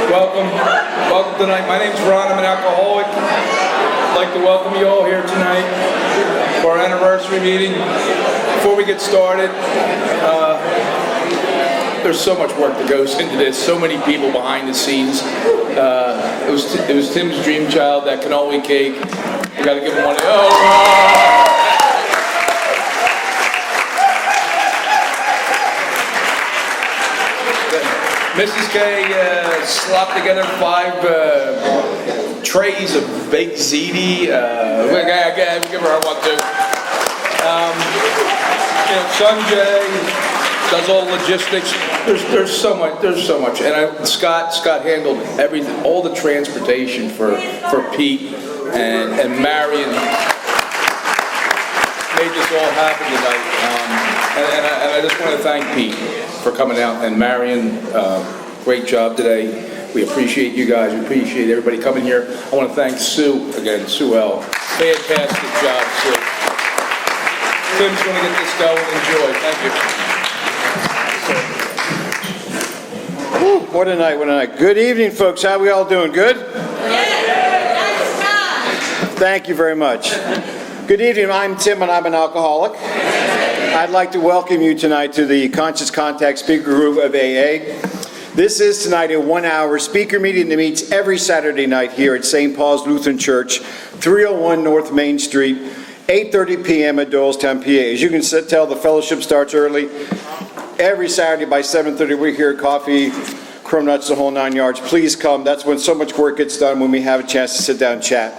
Welcome tonight. My name's Ron. I'm an alcoholic. I'd like to welcome you all here tonight for our anniversary meeting. Before we get started, there's so much work that goes into this. So many people behind the scenes. It was Tim's dream child, that cannoli cake. We got to give him one. Mrs. K slopped together 5 trays of baked ziti. We'll give her one too. Sanjay does all the logistics. There's so much. And Scott handled everything, all the transportation for Pete and Marion made this all happen tonight. And I just want to thank Pete for coming out, and Marion, great job today. We appreciate you guys. We appreciate everybody coming here. I want to thank Sue again, Sue L. Fantastic job, Sue. Tim's going to get this going. Enjoy. Thank you. Woo, what a night. Good evening, folks. How are we all doing? Good? Thank you very much. Good evening. I'm Tim, and I'm an alcoholic. I'd like to welcome you tonight to the Conscious Contact Speaker Group of AA. This is tonight a 1-hour speaker meeting that meets every Saturday night here at St. Paul's Lutheran Church, 301 North Main Street, 8:30 p.m. at Doylestown, PA. As you can tell, the fellowship starts early. Every Saturday by 7:30, we're here, coffee, crumb nuts, the whole 9 yards. Please come. That's when so much work gets done, when we have a chance to sit down and chat.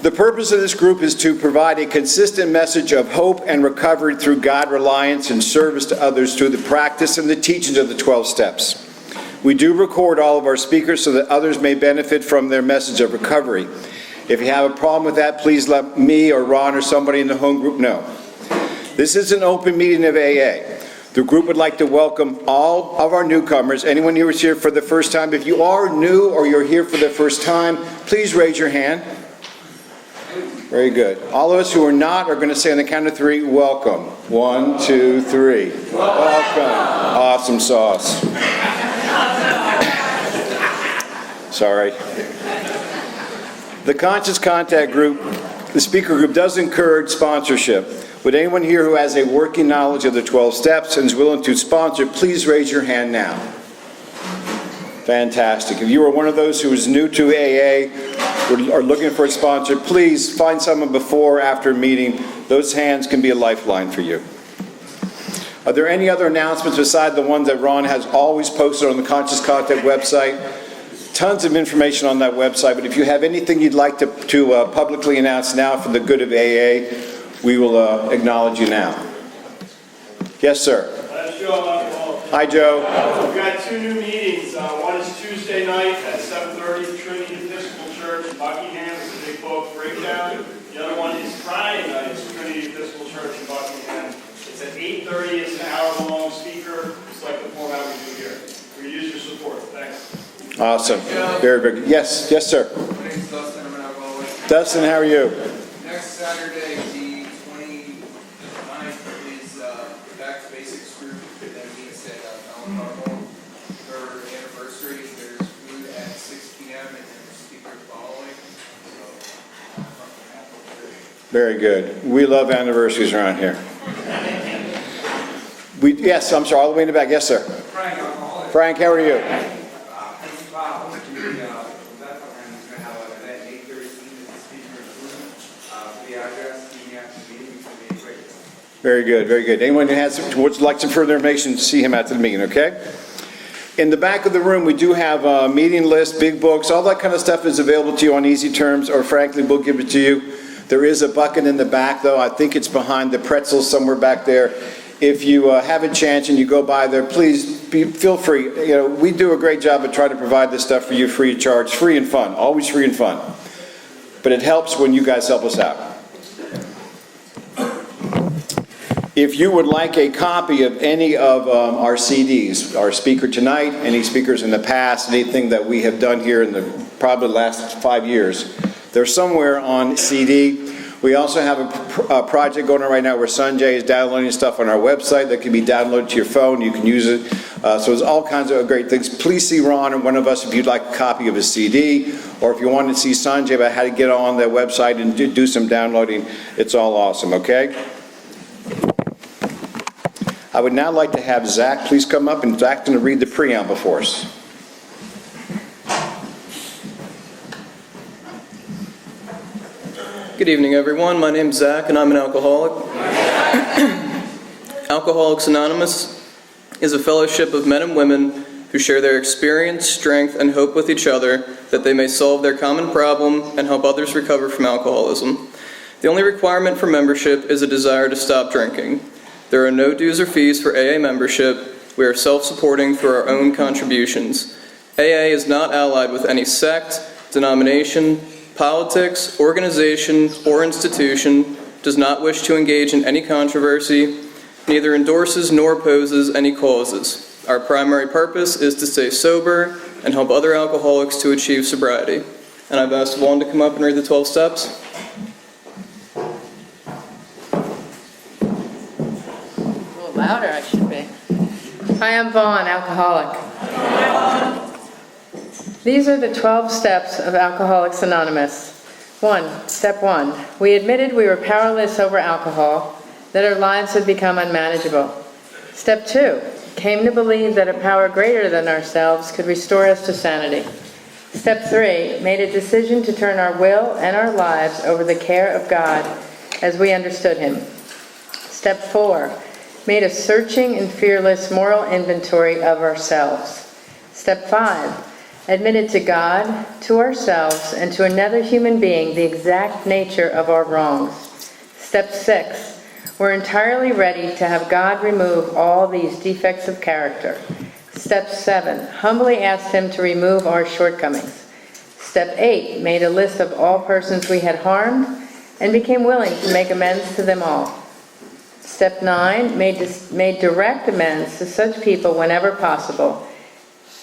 The purpose of this group is to provide a consistent message of hope and recovery through God reliance and service to others through the practice and the teachings of the 12 steps. We do record all of our speakers so that others may benefit from their message of recovery. If you have a problem with that, please let me or Ron or somebody in the home group know. This is an open meeting of AA. The group would like to welcome all of our newcomers, anyone who is here for the first time. If you are new or you're here for the first time, please raise your hand. Very good. All of us who are not are going to say on the count of 3, welcome. 1, 2, 3. Welcome. Awesome sauce. Sorry. The Conscious Contact Group, the speaker group, does encourage sponsorship. Would anyone here who has a working knowledge of the 12 steps and is willing to sponsor, please raise your hand now. Fantastic. If you are one of those who is new to AA or looking for a sponsor, please find someone before or after a meeting. Those hands can be a lifeline for you. Are there any other announcements besides the ones that Ron has always posted on the Conscious Contact website? Tons of information on that website, but if you have anything you'd like to publicly announce now for the good of AA, we will acknowledge you now. Yes, sir. Hi, Joe. We've got 2 new meetings. One is Tuesday night at 7:30, Trinity Episcopal Church in Buckingham. It's a big book breakdown. The other one is Friday night. It's Trinity Episcopal Church in Buckingham. It's at 8:30. It's an hour-long speaker. It's like the format we do here. We use your support. Thanks. Awesome. Very good. Yes, sir. My name's Dustin. I'm an alcoholic. Dustin, how are you? Next Saturday, the 29th, is Back to Basics group that meets at Knuckle for anniversary. There's food at 6 p.m. and then there's speakers following. So, Very good. We love anniversaries around here. Yes, I'm sorry, all the way in the back. Yes, sir. Frank, alcoholic. Frank, how are you? Very good, very good. Anyone who would like some further information, see him after the meeting, okay? In the back of the room, we do have a meeting list, big books, all that kind of stuff is available to you on easy terms, or frankly, we'll give it to you. There is a bucket in the back, though. I think it's behind the pretzels somewhere back there. If you have a chance and you go by there, please feel free. You know, we do a great job of trying to provide this stuff for you free of charge, free and fun, always free and fun. But it helps when you guys help us out. If you would like a copy of any of our CDs, our speaker tonight, any speakers in the past, anything that we have done here in the probably last 5 years, they're somewhere on CD. We also have a project going on right now where Sanjay is downloading stuff on our website that can be downloaded to your phone. You can use it So there's all kinds of great things. Please see Ron or one of us if you'd like a copy of his CD, or if you want to see Sanjay about how to get on their website and do some downloading. It's all awesome, okay? I would now like to have Zach please come up, and Zach's going to read the preamble for us. Good evening, everyone. My name's Zach, and I'm an alcoholic. Alcoholics Anonymous is a fellowship of men and women who share their experience, strength, and hope with each other that they may solve their common problem and help others recover from alcoholism. The only requirement for membership is a desire to stop drinking. There are no dues or fees for AA membership. We are self-supporting through our own contributions. AA is not allied with any sect, denomination, politics, organization, or institution, does not wish to engage in any controversy, neither endorses nor opposes any causes. Our primary purpose is to stay sober and help other alcoholics to achieve sobriety. And I've asked Vaughn to come up and read the 12 steps. A little louder, I should be. Hi, I'm Vaughn, alcoholic. These are the 12 steps of Alcoholics Anonymous. Step 1. We admitted we were powerless over alcohol, that our lives had become unmanageable. Step 2. Came to believe that a power greater than ourselves could restore us to sanity. Step 3. Made a decision to turn our will and our lives over the care of God as we understood Him. Step 4. Made a searching and fearless moral inventory of ourselves. Step 5. Admitted to God, to ourselves, and to another human being the exact nature of our wrongs. Step 6. We're entirely ready to have God remove all these defects of character. Step 7. Humbly asked Him to remove our shortcomings. Step 8. Made a list of all persons we had harmed and became willing to make amends to them all. Step 9. Made direct amends to such people whenever possible,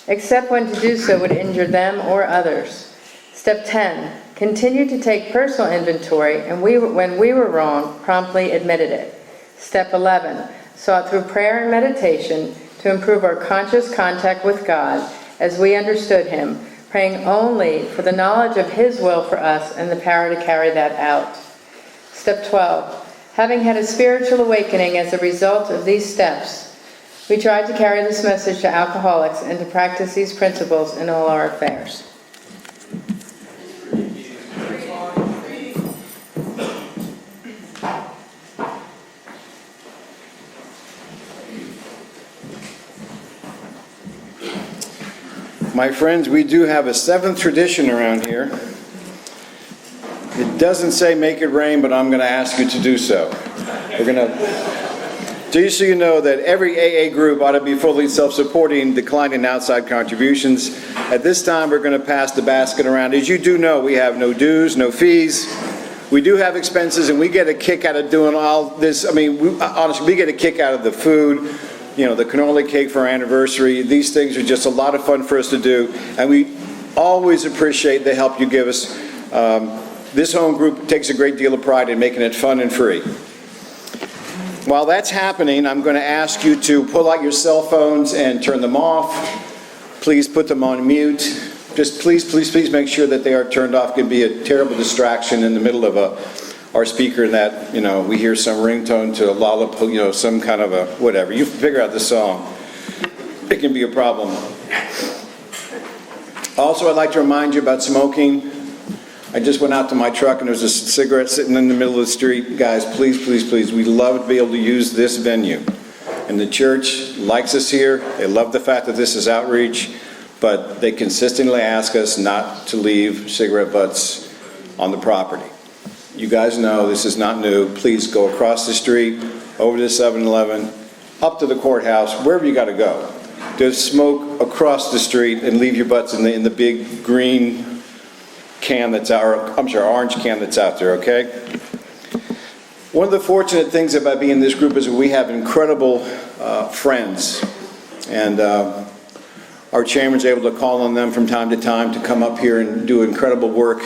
except when to do so would injure them or others. Step 10. Continued to take personal inventory, and when we were wrong, promptly admitted it. Step 11. Sought through prayer and meditation to improve our conscious contact with God as we understood Him, praying only for the knowledge of His will for us and the power to carry that out. Step 12. Having had a spiritual awakening as a result of these steps, we tried to carry this message to alcoholics and to practice these principles in all our affairs. My friends, we do have a 7th tradition around here. It doesn't say make it rain, but I'm going to ask you to do so. We're going to, just so you know that every AA group ought to be fully self-supporting, declining outside contributions. At this time, we're going to pass the basket around. As you do know, we have no dues, no fees. We do have expenses, and we get a kick out of doing all this. I mean, honestly, we get a kick out of the food. You know, the cannoli cake for our anniversary. These things are just a lot of fun for us to do, and we always appreciate the help you give us. This home group takes a great deal of pride in making it fun and free. While that's happening, I'm going to ask you to pull out your cell phones and turn them off. Please put them on mute. Just please make sure that they are turned off. It can be a terrible distraction in the middle of our speaker that, you know, we hear some ringtone to a lollipop, you know, some kind of a whatever. You figure out the song. It can be a problem. Also, I'd like to remind you about smoking. I just went out to my truck and there was a cigarette sitting in the middle of the street. Guys, please, we love to be able to use this venue. And the church likes us here. They love the fact that this is outreach, but they consistently ask us not to leave cigarette butts on the property. You guys know this is not new. Please go across the street, over to 7-Eleven, up to the courthouse, wherever you got to go. Just smoke across the street and leave your butts in the big green can that's out, orange can that's out there, okay? One of the fortunate things about being in this group is that we have incredible friends. And our chairman's able to call on them from time to time to come up here and do incredible work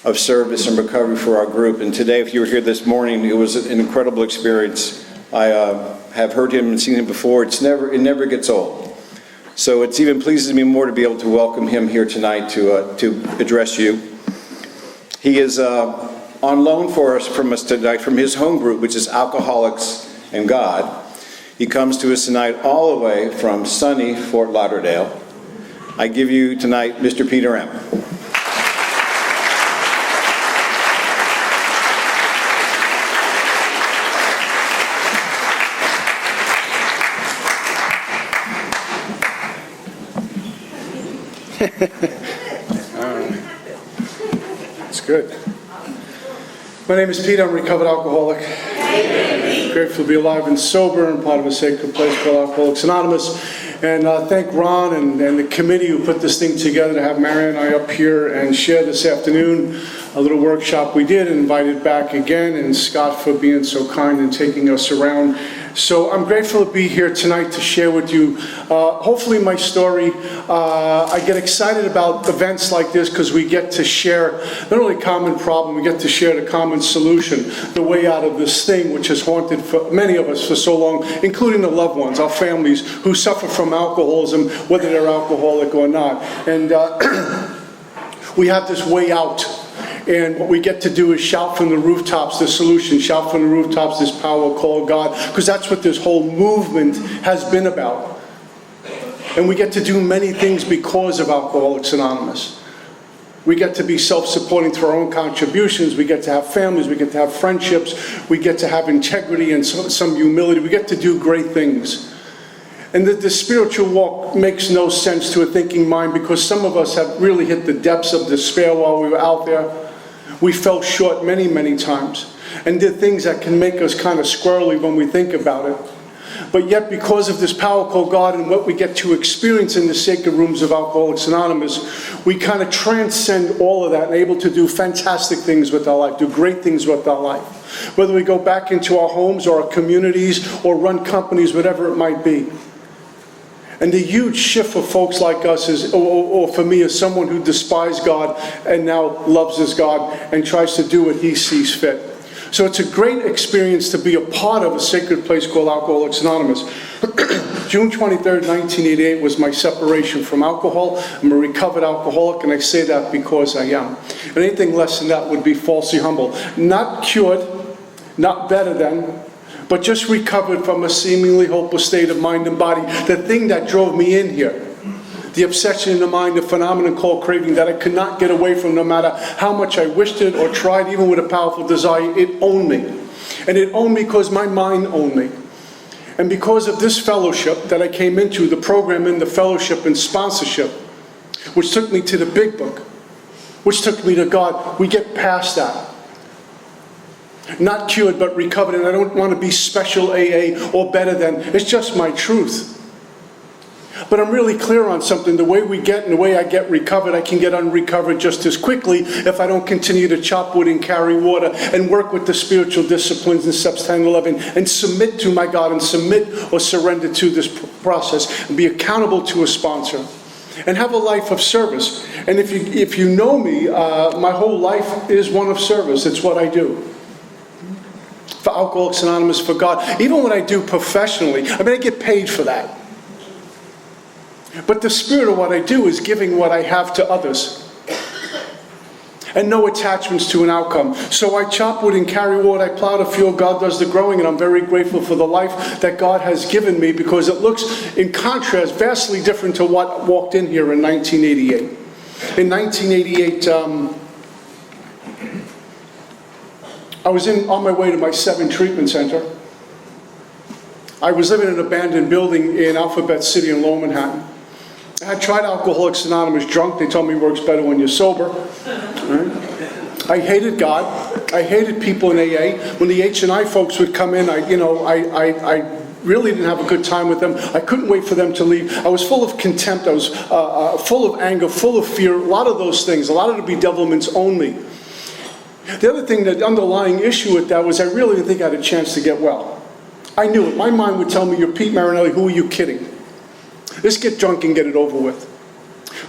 of service and recovery for our group. And today, if you were here this morning, it was an incredible experience. I have heard him and seen him before, it never gets old. So it even pleases me more to be able to welcome him here tonight to address you. He is on loan from us tonight from his home group, which is Alcoholics and God. He comes to us tonight all the way from sunny Fort Lauderdale. I give you tonight Mr. Peter M. It's good. My name is Pete. I'm a recovered alcoholic. Grateful to be alive and sober and part of a sacred place called Alcoholics Anonymous. And thank Ron and the committee who put this thing together to have Marion and I up here and share this afternoon a little workshop we did and invited back again, and Scott for being so kind and taking us around. So I'm grateful to be here tonight to share with you, hopefully my story. I get excited about events like this because we get to share not only a common problem, we get to share the common solution, the way out of this thing which has haunted for many of us for so long, including the loved ones, our families who suffer from alcoholism, whether they're alcoholic or not. And we have this way out. And what we get to do is shout from the rooftops the solution, shout from the rooftops this power called God, because that's what this whole movement has been about. And we get to do many things because of Alcoholics Anonymous. We get to be self-supporting through our own contributions. We get to have families. We get to have friendships. We get to have integrity and some humility. We get to do great things. And the spiritual walk makes no sense to a thinking mind, because some of us have really hit the depths of despair while we were out there. We fell short many, many times and did things that can make us kind of squirrely when we think about it. But yet, because of this power called God and what we get to experience in the sacred rooms of Alcoholics Anonymous, we kind of transcend all of that and able to do fantastic things with our life, do great things with our life. Whether we go back into our homes or our communities or run companies, whatever it might be. And the huge shift for folks like us is, or for me, as someone who despised God and now loves his God and tries to do what he sees fit. So it's a great experience to be a part of a sacred place called Alcoholics Anonymous. June 23rd, 1988 was my separation from alcohol. I'm a recovered alcoholic, and I say that because I am. And anything less than that would be falsely humble. Not cured, not better than, but just recovered from a seemingly hopeless state of mind and body. The thing that drove me in here, the obsession in the mind, the phenomenon called craving that I could not get away from no matter how much I wished it or tried, even with a powerful desire, it owned me. And it owned me because my mind owned me. And because of this fellowship that I came into, the program in the fellowship and sponsorship, which took me to the big book, which took me to God, we get past that. Not cured, but recovered. And I don't want to be special AA or better than. It's just my truth. But I'm really clear on something. The way we get and the way I get recovered, I can get unrecovered just as quickly if I don't continue to chop wood and carry water and work with the spiritual disciplines in steps 10 and 11 and submit to my God and submit or surrender to this process and be accountable to a sponsor and have a life of service. And if you know me, my whole life is one of service. It's what I do. For Alcoholics Anonymous, for God. Even what I do professionally, I get paid for that. But the spirit of what I do is giving what I have to others. And no attachments to an outcome. So I chop wood and carry wood, I plow the field, God does the growing, and I'm very grateful for the life that God has given me, because it looks, in contrast, vastly different to what walked in here in 1988. In 1988, I was on my way to my 7 treatment center. I was living in an abandoned building in Alphabet City in Lower Manhattan. I had tried Alcoholics Anonymous drunk. They told me it works better when you're sober. Right? I hated God. I hated people in AA. When the H&I folks would come in, I really didn't have a good time with them. I couldn't wait for them to leave. I was full of contempt. I was full of anger, full of fear. A lot of those things. A lot of the bedevilments only. The other thing, the underlying issue with that was I really didn't think I had a chance to get well. I knew it. My mind would tell me, you're Pete Marinelli, who are you kidding? Just get drunk and get it over with.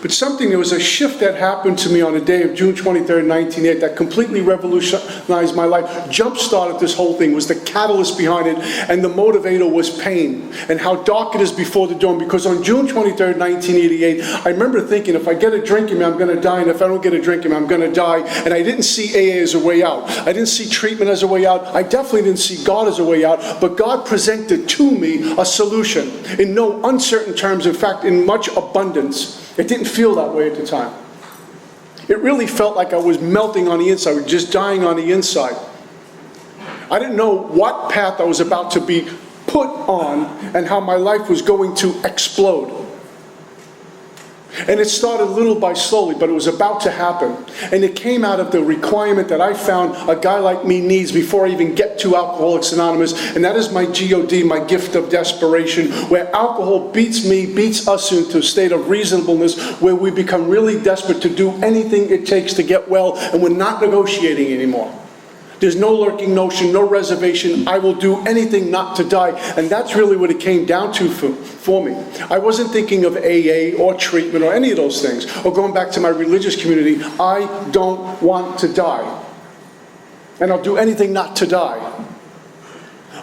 But there was a shift that happened to me on the day of June 23rd, 1988 that completely revolutionized my life, jump-started this whole thing, was the catalyst behind it, and the motivator was pain, and how dark it is before the dawn. Because on June 23rd, 1988, I remember thinking, if I get a drink in me, I'm going to die, and if I don't get a drink in me, I'm going to die. And I didn't see AA as a way out. I didn't see treatment as a way out. I definitely didn't see God as a way out, but God presented to me a solution in no uncertain terms, in fact, in much abundance. It didn't feel that way at the time. It really felt like I was melting on the inside, just dying on the inside. I didn't know what path I was about to be put on and how my life was going to explode. And it started little by slowly, but it was about to happen. And it came out of the requirement that I found a guy like me needs before I even get to Alcoholics Anonymous, and that is my GOD, my gift of desperation, where alcohol beats us into a state of reasonableness, where we become really desperate to do anything it takes to get well, and we're not negotiating anymore. There's no lurking notion, no reservation. I will do anything not to die. And that's really what it came down to for me. I wasn't thinking of AA or treatment or any of those things, or going back to my religious community. I don't want to die. And I'll do anything not to die.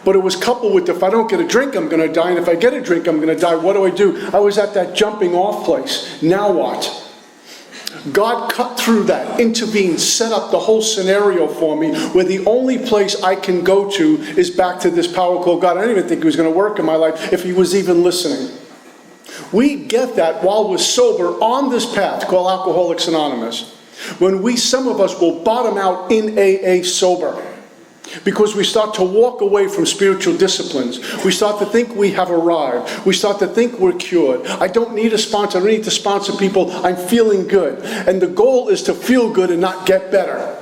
But it was coupled with, if I don't get a drink, I'm going to die. And if I get a drink, I'm going to die. What do? I was at that jumping off place. Now what? God cut through that, intervened, set up the whole scenario for me, where the only place I can go to is back to this power called God. I didn't even think He was going to work in my life, if He was even listening. We get that while we're sober on this path called Alcoholics Anonymous, when some of us will bottom out in AA sober. Because we start to walk away from spiritual disciplines. We start to think we have arrived. We start to think we're cured. I don't need a sponsor. I don't need to sponsor people. I'm feeling good. And the goal is to feel good and not get better.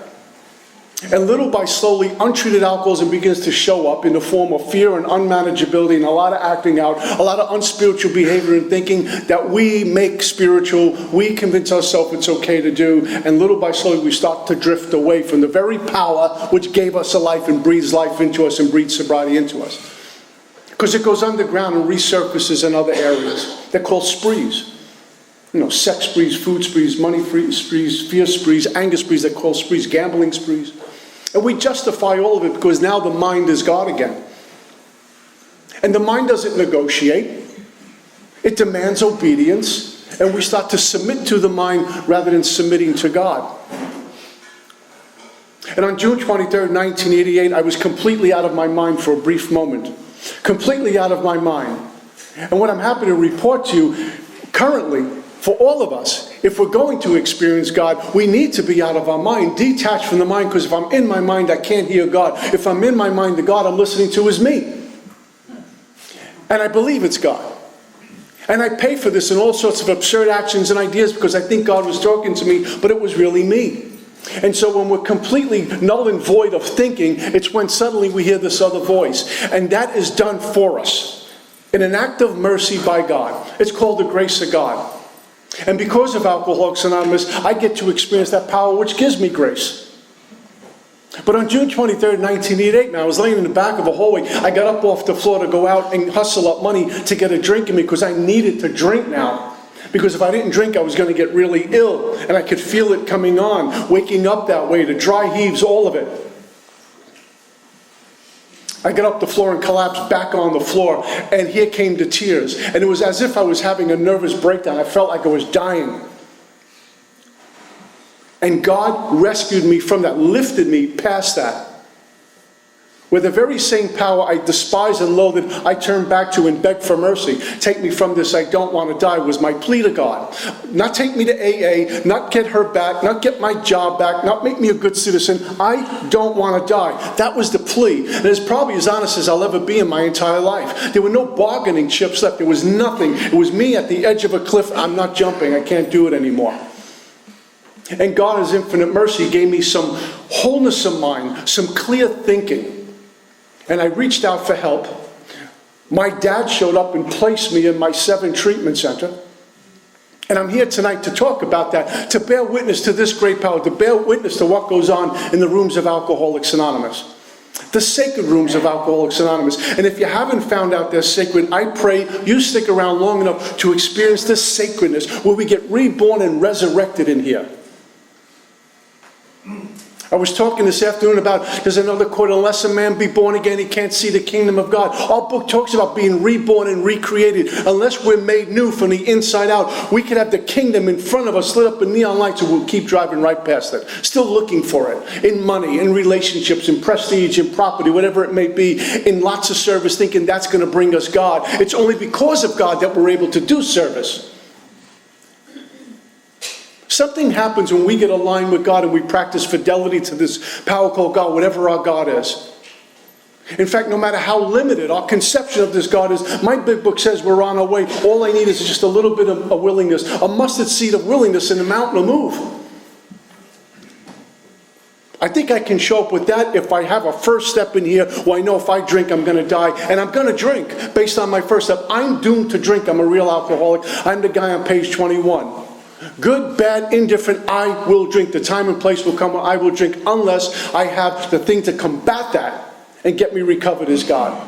And little by slowly, untreated alcoholism begins to show up in the form of fear and unmanageability and a lot of acting out, a lot of unspiritual behavior and thinking that we make spiritual, we convince ourselves it's okay to do, and little by slowly we start to drift away from the very power which gave us a life and breathes life into us and breathes sobriety into us. Because it goes underground and resurfaces in other areas. They're called sprees. Sex sprees, food sprees, money sprees, fear sprees, anger sprees, they're called sprees, gambling sprees. And we justify all of it because now the mind is God again. And the mind doesn't negotiate. It demands obedience. And we start to submit to the mind rather than submitting to God. And on June 23rd, 1988, I was completely out of my mind for a brief moment. Completely out of my mind. And what I'm happy to report to you, currently, for all of us, if we're going to experience God, we need to be out of our mind, detached from the mind, because if I'm in my mind, I can't hear God. If I'm in my mind, the God I'm listening to is me. And I believe it's God. And I pay for this in all sorts of absurd actions and ideas because I think God was talking to me, but it was really me. And so when we're completely null and void of thinking, it's when suddenly we hear this other voice. And that is done for us in an act of mercy by God. It's called the grace of God. And because of Alcoholics Anonymous, I get to experience that power which gives me grace. But on June 23rd, 1988, I was laying in the back of a hallway. I got up off the floor to go out and hustle up money to get a drink in me because I needed to drink now. Because if I didn't drink, I was going to get really ill. And I could feel it coming on, waking up that way, the dry heaves, all of it. I got up the floor and collapsed back on the floor, and here came the tears. And it was as if I was having a nervous breakdown. I felt like I was dying. And God rescued me from that, lifted me past that. With the very same power I despised and loathed, I turned back to and begged for mercy. Take me from this, I don't want to die, was my plea to God. Not take me to AA, not get her back, not get my job back, not make me a good citizen. I don't want to die. That was the plea. And it's probably as honest as I'll ever be in my entire life. There were no bargaining chips left. There was nothing. It was me at the edge of a cliff. I'm not jumping. I can't do it anymore. And God, in His infinite mercy, gave me some wholeness of mind, some clear thinking. And I reached out for help. My dad showed up and placed me in my 7 treatment center. And I'm here tonight to talk about that, to bear witness to this great power, to bear witness to what goes on in the rooms of Alcoholics Anonymous. The sacred rooms of Alcoholics Anonymous. And if you haven't found out they're sacred, I pray you stick around long enough to experience this sacredness where we get reborn and resurrected in here. I was talking this afternoon about, there's another quote, unless a man be born again, he can't see the kingdom of God. Our book talks about being reborn and recreated. Unless we're made new from the inside out, we could have the kingdom in front of us lit up in neon lights and we'll keep driving right past it. Still looking for it. In money, in relationships, in prestige, in property, whatever it may be. In lots of service, thinking that's going to bring us God. It's only because of God that we're able to do service. Something happens when we get aligned with God and we practice fidelity to this power called God, whatever our God is. In fact, no matter how limited our conception of this God is, my big book says we're on our way. All I need is just a little bit of a willingness, a mustard seed of willingness, and the mountain will move. I think I can show up with that if I have a first step in here where I know if I drink, I'm going to die. And I'm going to drink based on my first step. I'm doomed to drink. I'm a real alcoholic. I'm the guy on page 21. Good, bad, indifferent, I will drink. The time and place will come where I will drink unless I have the thing to combat that and get me recovered as God.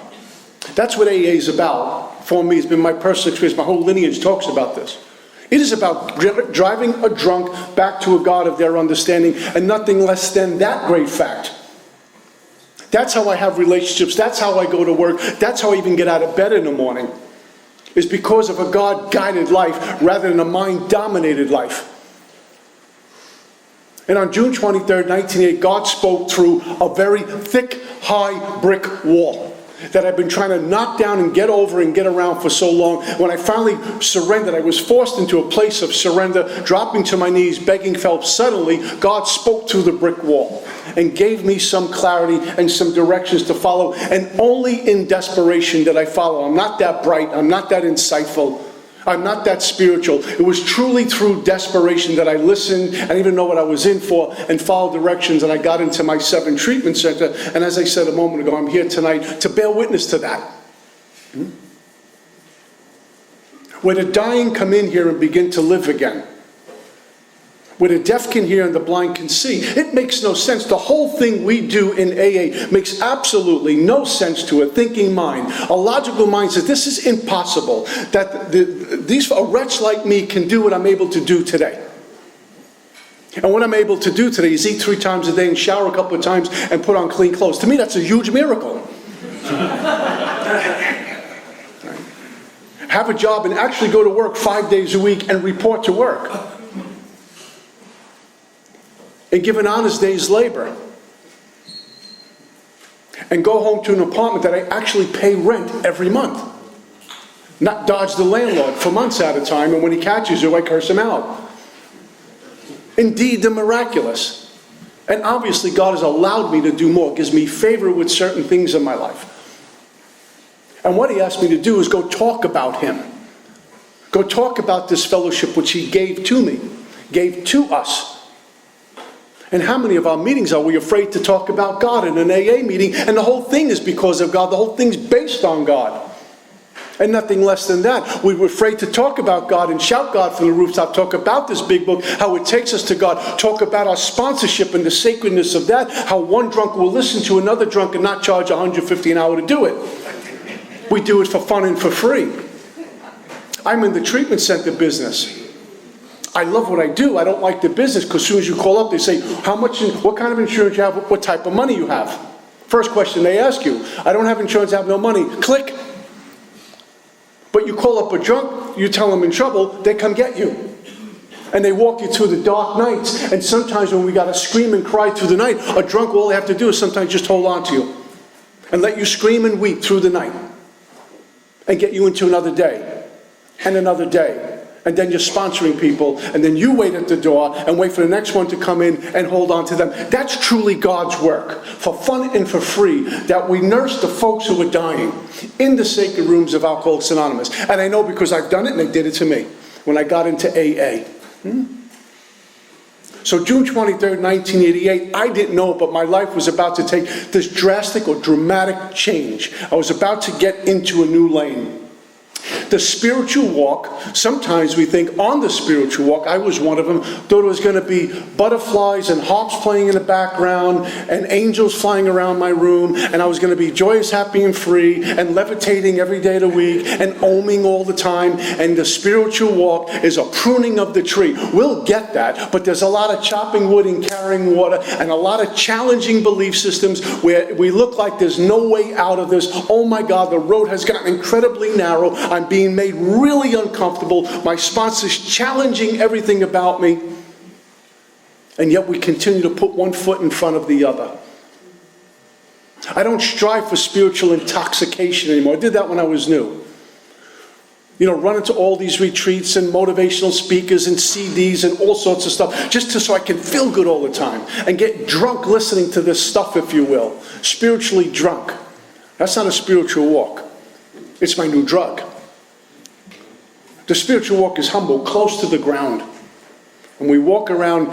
That's what AA is about. For me, it's been my personal experience. My whole lineage talks about this. It is about driving a drunk back to a God of their understanding and nothing less than that great fact. That's how I have relationships. That's how I go to work. That's how I even get out of bed in the morning. Is because of a God-guided life rather than a mind-dominated life. And on June 23rd, 1988, God spoke through a very thick, high brick wall that I've been trying to knock down and get over and get around for so long. When I finally surrendered, I was forced into a place of surrender, dropping to my knees, begging for help. Suddenly, God spoke through the brick wall and gave me some clarity and some directions to follow. And only in desperation did I follow. I'm not that bright. I'm not that insightful. I'm not that spiritual. It was truly through desperation that I listened. I didn't even know what I was in for and followed directions. And I got into my 7 treatment center. And as I said a moment ago, I'm here tonight to bear witness to that. Where the dying come in here and begin to live again. Where the deaf can hear and the blind can see. It makes no sense. The whole thing we do in AA makes absolutely no sense to a thinking mind. A logical mind says this is impossible. That a wretch like me can do what I'm able to do today. And what I'm able to do today is eat 3 times a day and shower a couple of times and put on clean clothes. To me, that's a huge miracle. Have a job and actually go to work 5 days a week and report to work. And give an honest day's labor. And go home to an apartment that I actually pay rent every month. Not dodge the landlord for months at a time, and when he catches you, I curse him out. Indeed, the miraculous. And obviously God has allowed me to do more, gives me favor with certain things in my life. And what he asked me to do is go talk about him. Go talk about this fellowship which he gave to me, gave to us. And how many of our meetings are we afraid to talk about God in an AA meeting? And the whole thing is because of God. The whole thing's based on God. And nothing less than that. We were afraid to talk about God and shout God from the rooftop. Talk about this big book, how it takes us to God. Talk about our sponsorship and the sacredness of that. How one drunk will listen to another drunk and not charge $150 an hour to do it. We do it for fun and for free. I'm in the treatment center business. I love what I do. I don't like the business because as soon as you call up, they say, what kind of insurance you have, what type of money you have. First question they ask you. I don't have insurance, I have no money. Click. But you call up a drunk, you tell them in trouble, they come get you. And they walk you through the dark nights. And sometimes when we got to scream and cry through the night, a drunk, all they have to do is sometimes just hold on to you. And let you scream and weep through the night. And get you into another day. And another day. And then you're sponsoring people, and then you wait at the door and wait for the next one to come in and hold on to them. That's truly God's work, for fun and for free, that we nurse the folks who are dying in the sacred rooms of Alcoholics Anonymous. And I know because I've done it, and they did it to me when I got into AA. So June 23rd, 1988, I didn't know it, but my life was about to take this drastic or dramatic change. I was about to get into a new lane. The spiritual walk, sometimes we think on the spiritual walk, I was one of them, thought it was going to be butterflies and harps playing in the background and angels flying around my room, and I was going to be joyous, happy, and free, and levitating every day of the week, and oming all the time. And the spiritual walk is a pruning of the tree. We'll get that, but there's a lot of chopping wood and carrying water, and a lot of challenging belief systems where we look like there's no way out of this. Oh my God, the road has gotten incredibly narrow. I'm being made really uncomfortable. My sponsor's challenging everything about me. And yet we continue to put one foot in front of the other. I don't strive for spiritual intoxication anymore. I did that when I was new. You know, run into all these retreats and motivational speakers and CDs and all sorts of stuff, just so I can feel good all the time and get drunk listening to this stuff, if you will. Spiritually drunk. That's not a spiritual walk. It's my new drug. The spiritual walk is humble, close to the ground. And we walk around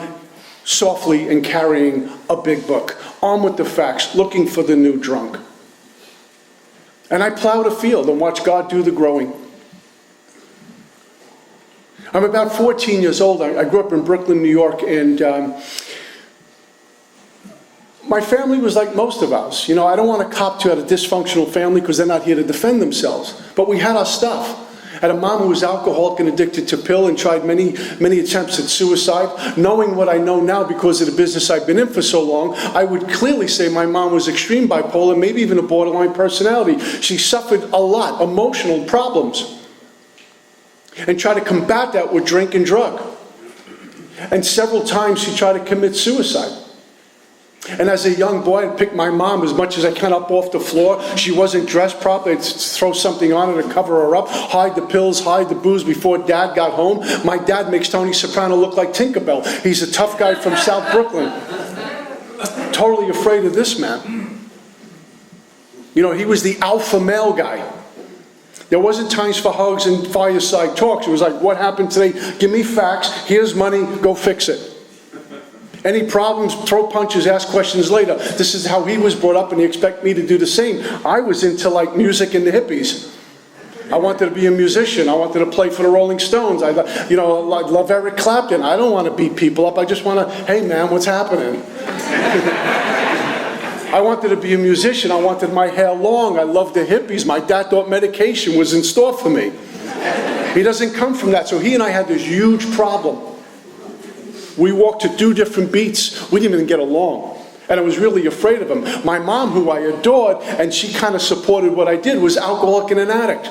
softly and carrying a big book, armed with the facts, looking for the new drunk. And I plow the field and watch God do the growing. I'm about 14 years old. I grew up in Brooklyn, New York, and my family was like most of us. You know, I don't want to cop to a dysfunctional family because they're not here to defend themselves. But we had our stuff. I had a mom who was alcoholic and addicted to pill and tried many attempts at suicide. Knowing what I know now because of the business I've been in for so long, I would clearly say my mom was extreme bipolar, maybe even a borderline personality. She suffered a lot, emotional problems, and tried to combat that with drink and drug. And several times she tried to commit suicide. And as a young boy, I'd pick my mom as much as I can up off the floor. She wasn't dressed properly. I'd throw something on her to cover her up, hide the pills, hide the booze before Dad got home. My dad makes Tony Soprano look like Tinkerbell. He's a tough guy from South Brooklyn. Totally afraid of this man. You know, he was the alpha male guy. There wasn't times for hugs and fireside talks. It was like, what happened today? Give me facts. Here's money. Go fix it. Any problems, throw punches, ask questions later. This is how he was brought up, and he expected me to do the same. I was into like music and the hippies. I wanted to be a musician. I wanted to play for the Rolling Stones. I love Eric Clapton. I don't want to beat people up. I just want to, hey man, what's happening? I wanted to be a musician. I wanted my hair long. I loved the hippies. My dad thought medication was in store for me. He doesn't come from that. So he and I had this huge problem. We walked to 2 different beats. We didn't even get along. And I was really afraid of him. My mom, who I adored, and she kind of supported what I did, was alcoholic and an addict.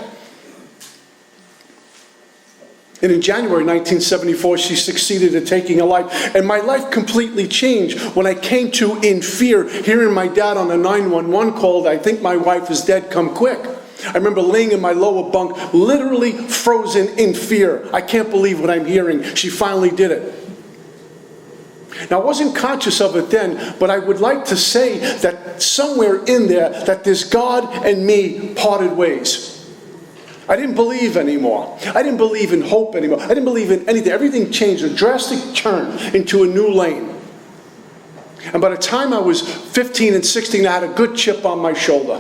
And in January 1974, she succeeded at taking her life. And my life completely changed when I came to, in fear, hearing my dad on a 911 call, I think my wife is dead, come quick. I remember laying in my lower bunk, literally frozen in fear. I can't believe what I'm hearing. She finally did it. Now, I wasn't conscious of it then, but I would like to say that somewhere in there, that this God and me parted ways. I didn't believe anymore. I didn't believe in hope anymore. I didn't believe in anything. Everything changed, a drastic turn into a new lane. And by the time I was 15 and 16, I had a good chip on my shoulder.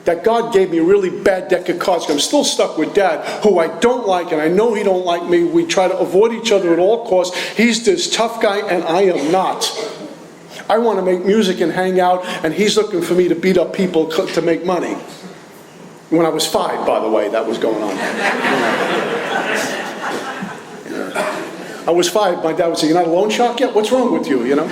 That God gave me a really bad deck of cards. I'm still stuck with Dad, who I don't like, and I know he don't like me. We try to avoid each other at all costs. He's this tough guy, and I am not. I want to make music and hang out, and he's looking for me to beat up people to make money. When I was 5, by the way, that was going on. I was 5. My dad would say, "You're not a loan shark yet? What's wrong with you?" You know.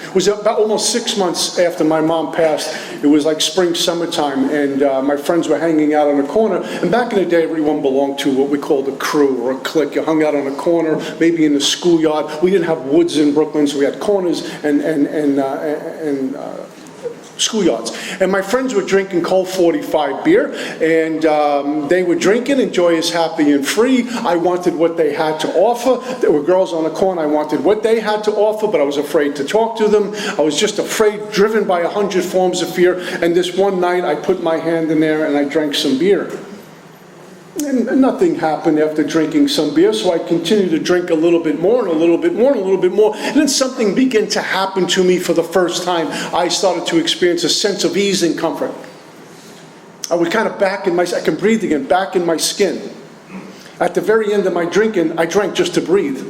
It was about almost 6 months after my mom passed. It was like spring, summertime, and my friends were hanging out on a corner. And back in the day, everyone belonged to what we called a crew or a clique. You hung out on a corner, maybe in the schoolyard. We didn't have woods in Brooklyn, so we had corners and schoolyards. And my friends were drinking Colt 45 beer, and they were drinking and joyous, happy, and free. I wanted what they had to offer. There were girls on the corner. I wanted what they had to offer, but I was afraid to talk to them. I was just afraid, driven by 100 forms of fear. And this one night, I put my hand in there and I drank some beer. And nothing happened after drinking some beer, so I continued to drink a little bit more and a little bit more and a little bit more. And then something began to happen to me for the first time. I started to experience a sense of ease and comfort. I would kind of I can breathe again, back in my skin. At the very end of my drinking, I drank just to breathe.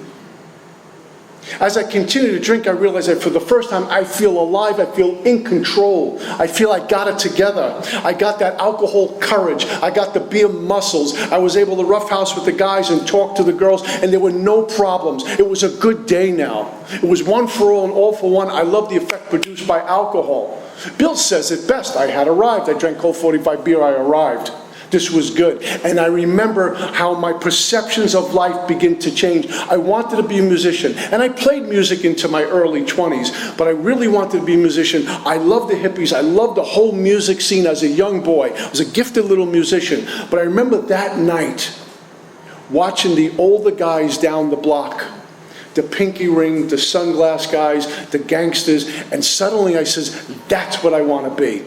As I continue to drink, I realize that for the first time, I feel alive, I feel in control. I feel I got it together. I got that alcohol courage. I got the beer muscles. I was able to roughhouse with the guys and talk to the girls, and there were no problems. It was a good day now. It was one for all and all for one. I love the effect produced by alcohol. Bill says it best. I had arrived. I drank Colt 45 beer, I arrived. This was good. And I remember how my perceptions of life begin to change. I wanted to be a musician. And I played music into my early 20s, but I really wanted to be a musician. I loved the hippies. I loved the whole music scene as a young boy. I was a gifted little musician. But I remember that night, watching the older guys down the block, the pinky ring, the sunglass guys, the gangsters, and suddenly I says, that's what I want to be.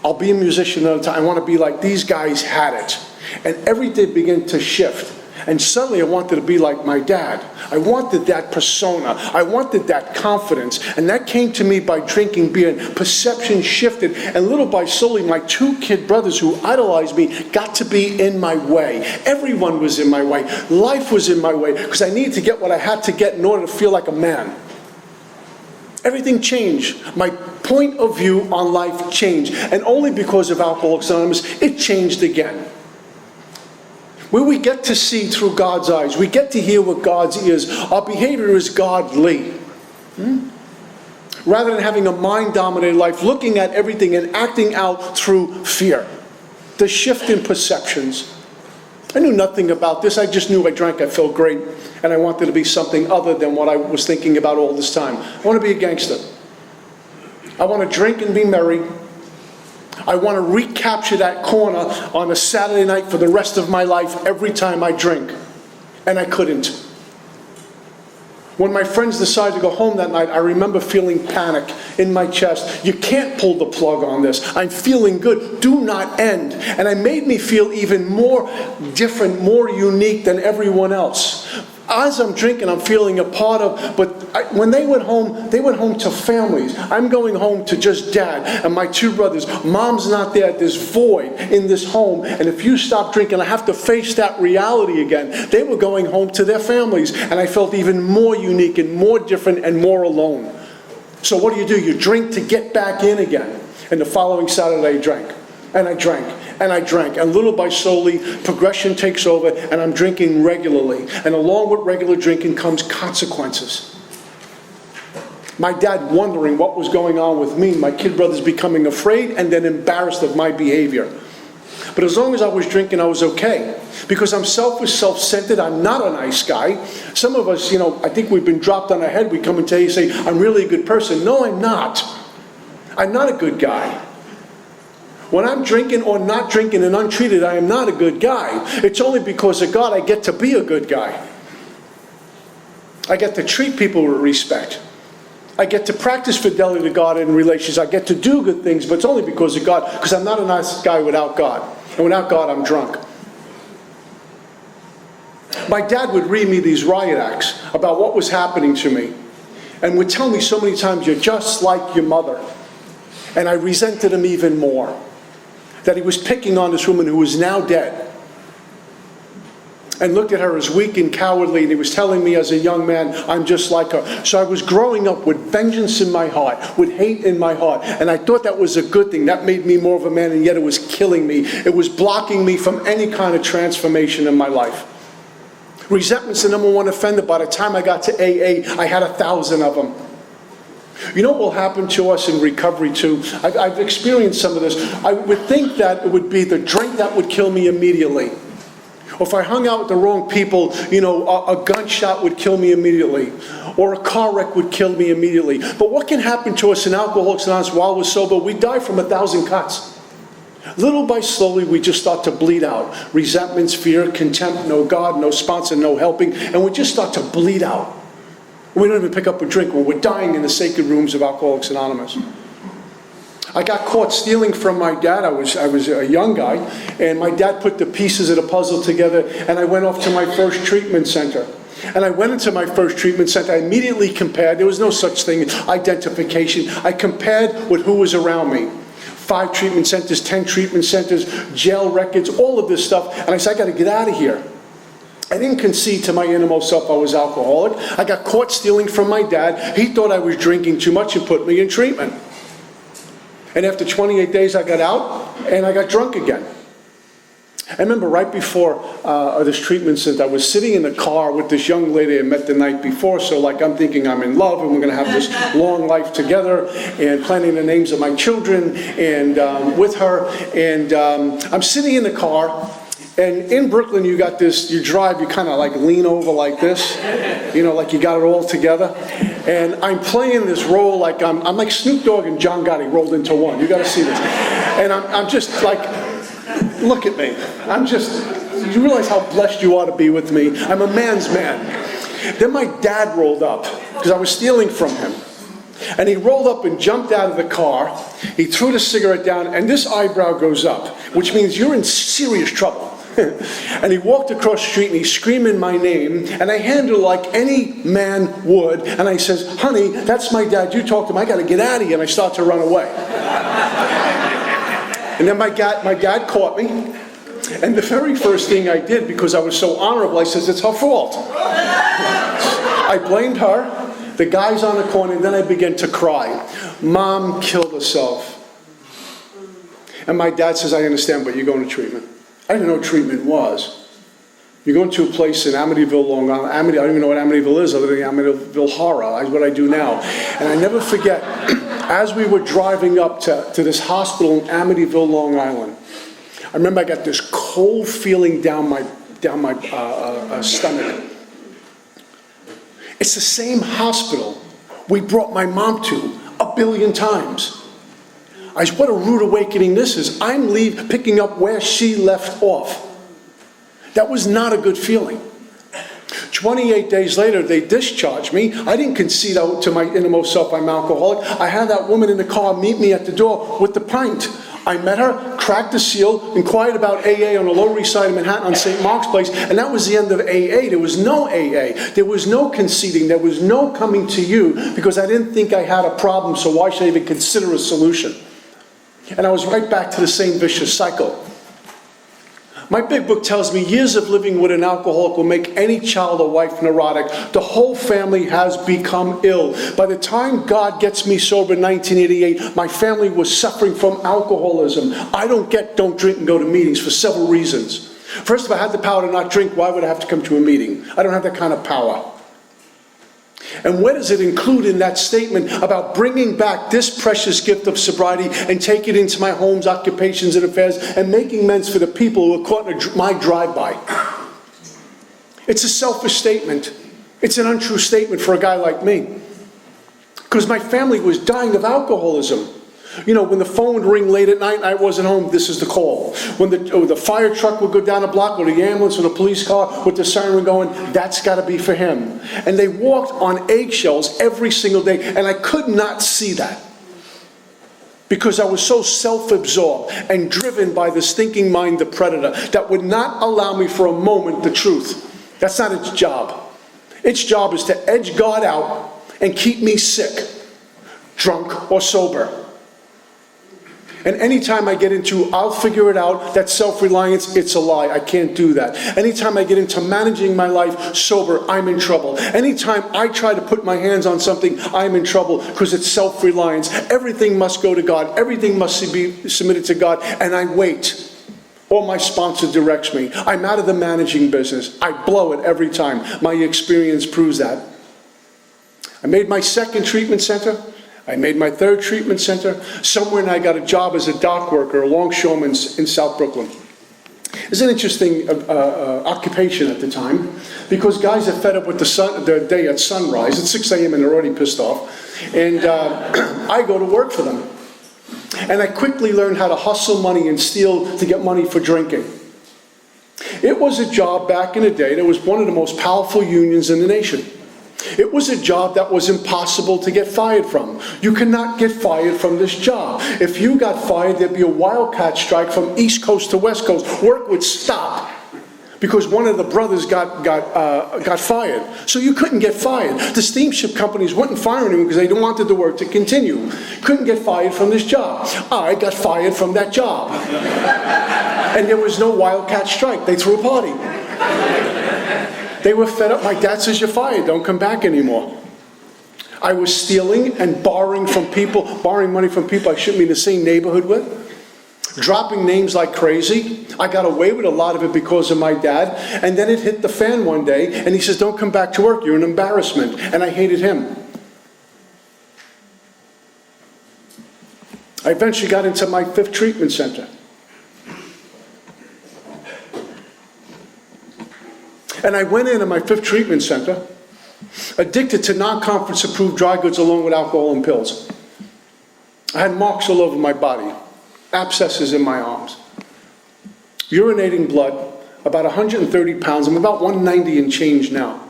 I'll be a musician another time. I want to be like these guys had it. And everything began to shift. And suddenly I wanted to be like my dad. I wanted that persona. I wanted that confidence. And that came to me by drinking beer. And perception shifted. And little by slowly, my two kid brothers who idolized me got to be in my way. Everyone was in my way. Life was in my way. Because I needed to get what I had to get in order to feel like a man. Everything changed. My point of view on life changed. And only because of Alcoholics Anonymous, it changed again. Where we get to see through God's eyes, we get to hear with God's ears, our behavior is godly. Rather than having a mind-dominated life, looking at everything and acting out through fear. The shift in perceptions. I knew nothing about this. I just knew I drank, I felt great, and I wanted to be something other than what I was thinking about all this time. I want to be a gangster. I want to drink and be merry. I want to recapture that corner on a Saturday night for the rest of my life every time I drink. And I couldn't. When my friends decided to go home that night, I remember feeling panic in my chest. You can't pull the plug on this. I'm feeling good. Do not end. And it made me feel even more different, more unique than everyone else. As I'm drinking, I'm feeling a part of, but when they went home to families. I'm going home to just dad and my two brothers. Mom's not there. There's void in this home. And if you stop drinking, I have to face that reality again. They were going home to their families. And I felt even more unique and more different and more alone. So what do? You drink to get back in again. And the following Saturday, I drank. And I drank. And I drank. And little by slowly, progression takes over, and I'm drinking regularly. And along with regular drinking comes consequences. My dad wondering what was going on with me, my kid brothers becoming afraid and then embarrassed of my behavior. But as long as I was drinking, I was okay. Because I'm selfish, self-centered, I'm not a nice guy. Some of us, I think we've been dropped on our head. We come and tell you, say, I'm really a good person. No, I'm not. I'm not a good guy. When I'm drinking or not drinking and untreated, I am not a good guy. It's only because of God I get to be a good guy. I get to treat people with respect. I get to practice fidelity to God in relations. I get to do good things, but it's only because of God, because I'm not a nice guy without God. And without God, I'm drunk. My dad would read me these riot acts about what was happening to me and would tell me so many times, you're just like your mother. And I resented him even more. That he was picking on this woman who was now dead. And looked at her as weak and cowardly, and he was telling me as a young man, I'm just like her. So I was growing up with vengeance in my heart, with hate in my heart. And I thought that was a good thing. That made me more of a man, and yet it was killing me. It was blocking me from any kind of transformation in my life. Resentment's the number one offender. By the time I got to AA, I had 1,000 of them. You know what will happen to us in recovery too? I've experienced some of this. I would think that it would be the drink that would kill me immediately. Or if I hung out with the wrong people, a gunshot would kill me immediately. Or a car wreck would kill me immediately. But what can happen to us in Alcoholics Anonymous while we're sober? We die from 1,000 cuts. Little by slowly, we just start to bleed out. Resentments, fear, contempt, no God, no sponsor, no helping. And we just start to bleed out. We don't even pick up a drink when we're dying in the sacred rooms of Alcoholics Anonymous. I got caught stealing from my dad. I was a young guy, and my dad put the pieces of the puzzle together, and I went off to my first treatment center. And I went into my first treatment center. I immediately compared. There was no such thing as identification. I compared with who was around me. 5 treatment centers, 10 treatment centers, jail records, all of this stuff. And I said, I got to get out of here. I didn't concede to my innermost self I was alcoholic. I got caught stealing from my dad. He thought I was drinking too much and put me in treatment. And after 28 days, I got out and I got drunk again. I remember right before this treatment center, I was sitting in the car with this young lady I met the night before, so like I'm thinking I'm in love and we're going to have this long life together, and planning the names of my children and with her. And I'm sitting in the car, and in Brooklyn you got this, you drive, you kind of like lean over like this, you know, like you got it all together. And I'm playing this role like I'm like Snoop Dogg and John Gotti rolled into one. You got to see this. And I'm just like, look at me. You realize how blessed you ought to be with me. I'm a man's man. Then my dad rolled up, because I was stealing from him. And he rolled up and jumped out of the car. He threw the cigarette down, and this eyebrow goes up, which means you're in serious trouble. And he walked across the street, and he's screaming my name, and I handled it like any man would. And I says, honey, that's my dad. You talk to him. I got to get out of here. And I start to run away. And then my dad caught me, and the very first thing I did, because I was so honorable, I says, it's her fault. I blamed her, the guys on the corner, and then I began to cry. Mom killed herself. And my dad says, I understand, but you're going to treatment. I didn't know what treatment was. You're going to a place in Amityville, Long Island. I don't even know what Amityville is, other than Amityville Horror. That's what I do now. And I never forget, as we were driving up to this hospital in Amityville, Long Island, I remember I got this cold feeling down my stomach. It's the same hospital we brought my mom to 1 billion times. What a rude awakening this is. I'm picking up where she left off. That was not a good feeling. 28 days later, they discharged me. I didn't concede out to my innermost self I'm alcoholic. I had that woman in the car meet me at the door with the pint. I met her, cracked the seal, inquired about AA on the Lower East Side of Manhattan on St. Mark's Place, and that was the end of AA. There was no AA. There was no conceding. There was no coming to you, because I didn't think I had a problem, so why should I even consider a solution? And I was right back to the same vicious cycle. My big book tells me years of living with an alcoholic will make any child or wife neurotic. The whole family has become ill. By the time God gets me sober in 1988, my family was suffering from alcoholism. I don't drink and go to meetings for several reasons. First, if I had the power to not drink, why would I have to come to a meeting? I don't have that kind of power. And what does it include in that statement about bringing back this precious gift of sobriety and take it into my homes, occupations, and affairs, and making amends for the people who are caught in my drive-by? It's a selfish statement. It's an untrue statement for a guy like me. Because my family was dying of alcoholism. You know, when the phone would ring late at night and I wasn't home, this is the call. When the fire truck would go down a block, or the ambulance or the police car with the siren going, that's got to be for him. And they walked on eggshells every single day, and I could not see that. Because I was so self-absorbed and driven by the stinking mind, the predator, that would not allow me for a moment the truth. That's not its job. Its job is to edge God out and keep me sick, drunk or sober. And anytime I get into, I'll figure it out, that self-reliance, it's a lie. I can't do that. Anytime I get into managing my life sober, I'm in trouble. Anytime I try to put my hands on something, I'm in trouble, because it's self-reliance. Everything must go to God. Everything must be submitted to God. And I wait. Or my sponsor directs me. I'm out of the managing business. I blow it every time. My experience proves that. I made my second treatment center. I made my third treatment center. Somewhere, and I got a job as a dock worker, a longshoreman in South Brooklyn. It's an interesting occupation at the time, because guys are fed up with the day at sunrise. It's 6 a.m. and they're already pissed off. And I go to work for them. And I quickly learned how to hustle money and steal to get money for drinking. It was a job back in the day that was one of the most powerful unions in the nation. It was a job that was impossible to get fired from. You cannot get fired from this job. If you got fired, there'd be a wildcat strike from East Coast to West Coast. Work would stop. because one of the brothers got fired. So you couldn't get fired. The steamship companies wouldn't fire anyone because they didn't wanted the work to continue. Couldn't get fired from this job. I got fired from that job. And there was no wildcat strike. They threw a party. They were fed up. My dad says, you're fired. Don't come back anymore. I was stealing and borrowing money from people I shouldn't be in the same neighborhood with. Dropping names like crazy. I got away with a lot of it because of my dad. And then it hit the fan one day, and he says, don't come back to work. You're an embarrassment. And I hated him. I eventually got into my 5th treatment center. And I went into my 5th treatment center, addicted to non-conference approved dry goods along with alcohol and pills. I had marks all over my body, abscesses in my arms, urinating blood, about 130 pounds. I'm about 190 and change now.